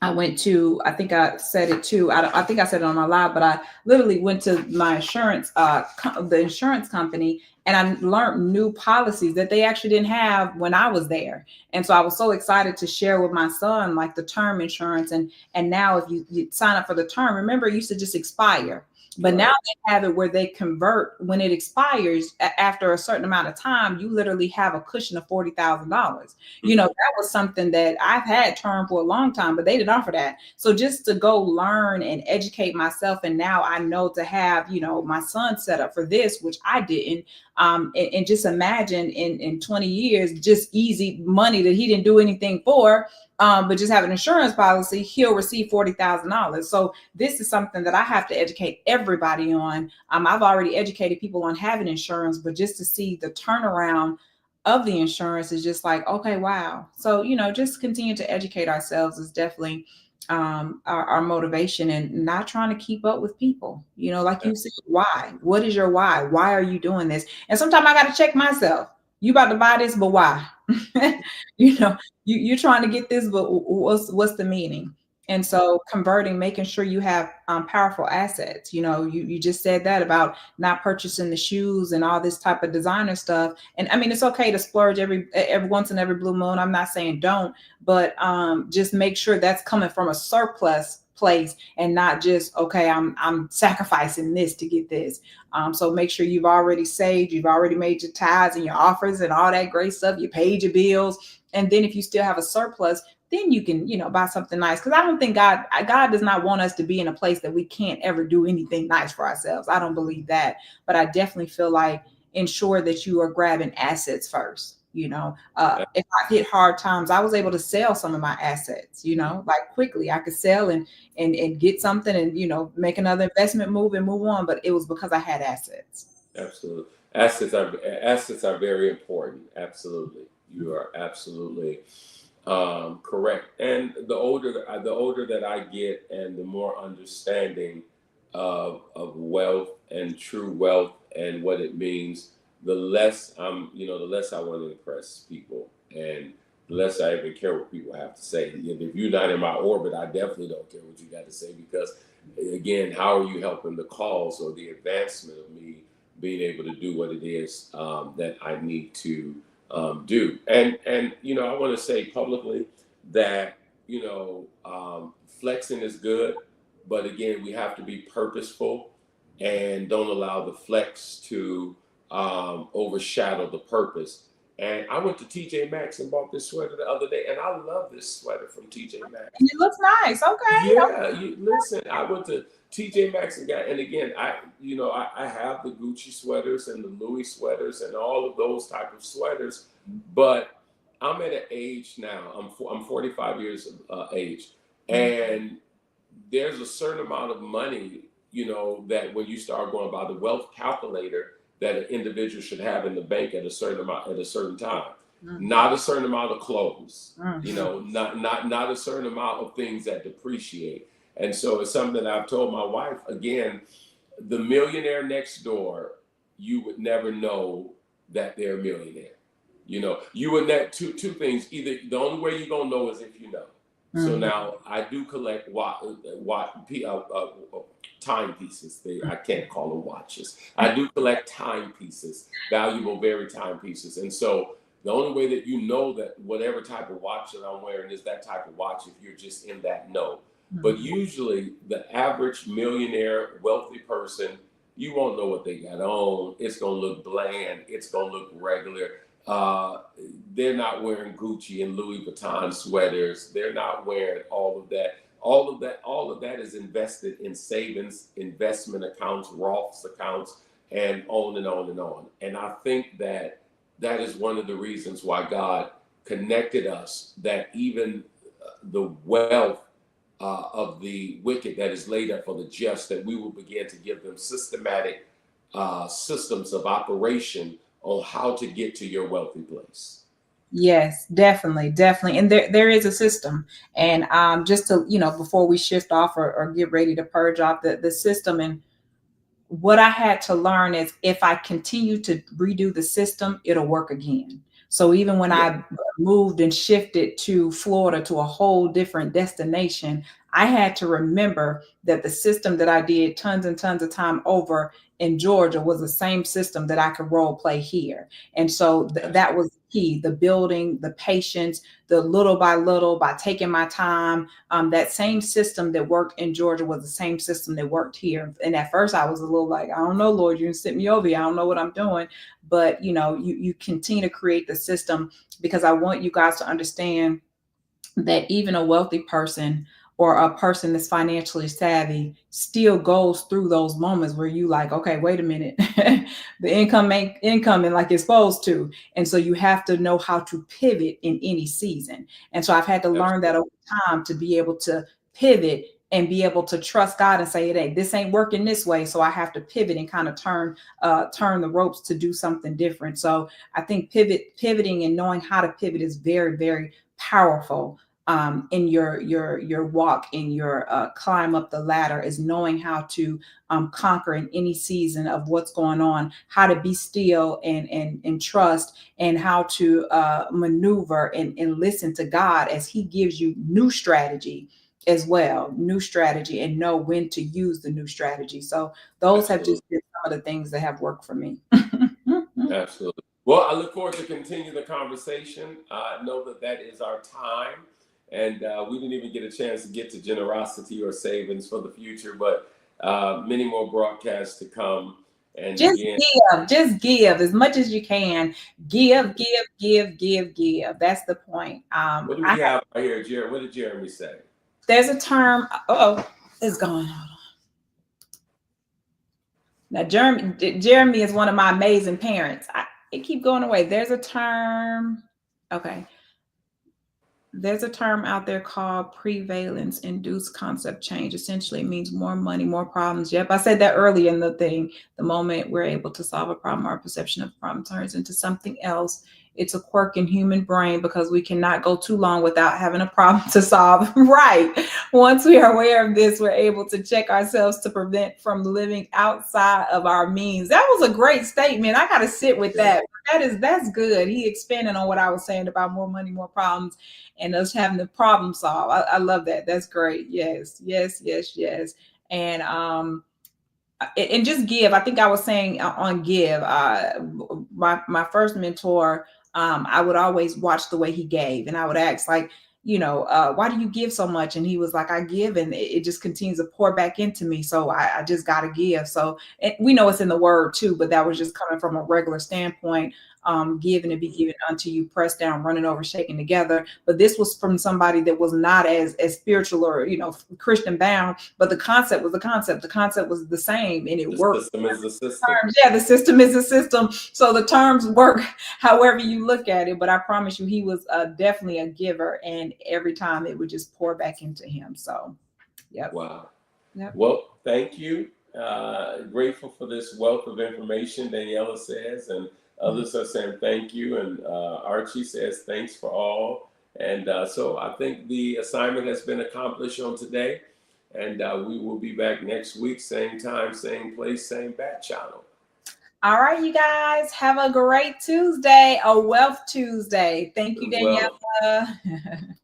I went to, I think I said it too. I think I said it on my live, but I literally went to my the insurance company, and I learned new policies that they actually didn't have when I was there. And so I was so excited to share with my son, like the term insurance. And now if you sign up for the term, remember, it used to just expire. But now Right. they have it where they convert when it expires. After a certain amount of time, you literally have a cushion of $40,000. That was something that I've had term for a long time, but they didn't offer that. So just to go learn and educate myself, and now I know to have, my son set up for this, which I didn't. And just imagine in 20 years, just easy money that he didn't do anything for. But just have an insurance policy, he'll receive $40,000. So this is something that I have to educate everybody on. I've already educated people on having insurance, but just to see the turnaround of the insurance is just like, okay, wow. So, just continue to educate ourselves is definitely our motivation, and not trying to keep up with people. Like you said, why? What is your why? Why are you doing this? And sometimes I got to check myself. You about to buy this, but why? You know, you're trying to get this, but what's the meaning? And so converting, making sure you have powerful assets. You know, you just said that about not purchasing the shoes and all this type of designer stuff. And I mean, it's okay to splurge every once in every blue moon. I'm not saying don't, but just make sure that's coming from a surplus place and not just okay, I'm sacrificing this to get this. So make sure you've already saved, you've already made your tithes and your offers and all that great stuff. You paid your bills, and then if you still have a surplus, then you can, buy something nice. Because I don't think God does not want us to be in a place that we can't ever do anything nice for ourselves. I don't believe that, but I definitely feel like ensure that you are grabbing assets first. If I hit hard times, I was able to sell some of my assets. Like quickly, I could sell and get something and make another investment move and move on. But it was because I had assets. Absolutely. Assets are very important. Absolutely. You are absolutely correct. And the older that I get and the more understanding of wealth and true wealth and what it means, the less the less I want to impress people, and the less I even care what people have to say. If you're not in my orbit, I definitely don't care what you got to say, because again, how are you helping the cause or the advancement of me being able to do what it is that I need to do? And I want to say publicly that flexing is good, but again, we have to be purposeful and don't allow the flex to overshadow the purpose. And I went to TJ Maxx and bought this sweater the other day, and I love this sweater from TJ Maxx. And it looks nice. Okay. Yeah, listen, I went to TJ Maxx and again, I have the Gucci sweaters and the Louis sweaters and all of those type of sweaters, but I'm at an age now. I'm 45 years of age, and there's a certain amount of money, that when you start going by the wealth calculator, that an individual should have in the bank at a certain amount at a certain time. Not a certain amount of clothes, not a certain amount of things that depreciate. And so it's something that I've told my wife, again, the millionaire next door, you would never know that they're a millionaire. You would net two things. Either the only way you're gonna know is if you know. So now I do collect timepieces. I can't call them watches. I do collect timepieces, valuable, very timepieces. And so the only way that you know that whatever type of watch that I'm wearing is that type of watch, if you're just in that know. But usually the average millionaire, wealthy person, you won't know what they got on. It's gonna look bland. It's gonna look regular. They're not wearing Gucci and Louis Vuitton sweaters. They're not wearing all of that. All of that is invested in savings, investment accounts, Roths accounts, and on and on and on. And I think that is one of the reasons why God connected us, that even the wealth of the wicked that is laid up for the just, that we will begin to give them systematic systems of operation on how to get to your wealthy place. Yes, definitely, definitely. And there is a system. And just to, before we shift off or get ready to purge off the system, and what I had to learn is if I continue to redo the system, it'll work again. So even when I moved and shifted to Florida to a whole different destination, I had to remember that the system that I did tons and tons of time over in Georgia was the same system that I could role play here. And so that was key: the building, the patience, the little by little, by taking my time. That same system that worked in Georgia was the same system that worked here. And at first I was a little like, I don't know, Lord, you're gonna sit me over here. I don't know what I'm doing. But you continue to create the system, because I want you guys to understand that even a wealthy person or a person that's financially savvy still goes through those moments where you like, okay, wait a minute, the income ain't incoming like it's supposed to. And so you have to know how to pivot in any season. And so I've had to learn that over time, to be able to pivot and be able to trust God and say, hey, this ain't working this way. So I have to pivot and kind of turn the ropes to do something different. So I think pivoting and knowing how to pivot is very, very powerful. in your walk, in your climb up the ladder, is knowing how to conquer in any season of what's going on, how to be still and trust, and how to maneuver and listen to God as He gives you new strategy as well, new strategy, and know when to use the new strategy. So those have Absolutely. just been some of the things that have worked for me. Absolutely. Well, I look forward to continue the conversation. I know that is our time, and we didn't even get a chance to get to generosity or savings for the future, but many more broadcasts to come. And again, Just give as much as you can. Give, give, give, give, give. That's the point. what do we have right here, Jeremy? What did Jeremy say? There's a term. Oh, it's gone. Hold on. Now, Jeremy is one of my amazing parents. It keep going away. There's a term. Okay. There's a term out there called prevalence induced concept change. Essentially, it means more money, more problems. Yep, I said that earlier in the thing. The moment we're able to solve a problem, our perception of the problem turns into something else. It's a quirk in human brain because we cannot go too long without having a problem to solve. Right. Once we are aware of this, we're able to check ourselves to prevent from living outside of our means. That was a great statement. I got to sit with that. That's good. He expanded on what I was saying about more money, more problems, and us having the problem solve. I love that. That's great. Yes, yes, yes, yes. And just give. I think I was saying on give. My first mentor, I would always watch the way he gave, and I would ask like, why do you give so much? And he was like, I give, and it just continues to pour back into me. So I just got to give. So we know it's in the word too, but that was just coming from a regular standpoint. Give and it be given unto you, pressed down, running over, shaking together. But this was from somebody that was not as spiritual or Christian bound, but the concept was the concept. The concept was the same, and it worked. The system is the system. Yeah, the system is the system. So the terms work however you look at it. But I promise you, he was definitely a giver, and every time it would just pour back into him. So, yeah. Wow. Yep. Well, thank you. Grateful for this wealth of information, Daniela says, and others are saying thank you. And Archie says thanks for all. And so I think the assignment has been accomplished on today. And we will be back next week, same time, same place, same bat channel. All right, you guys, have a great Tuesday, a Wealth Tuesday. Thank you, Daniela.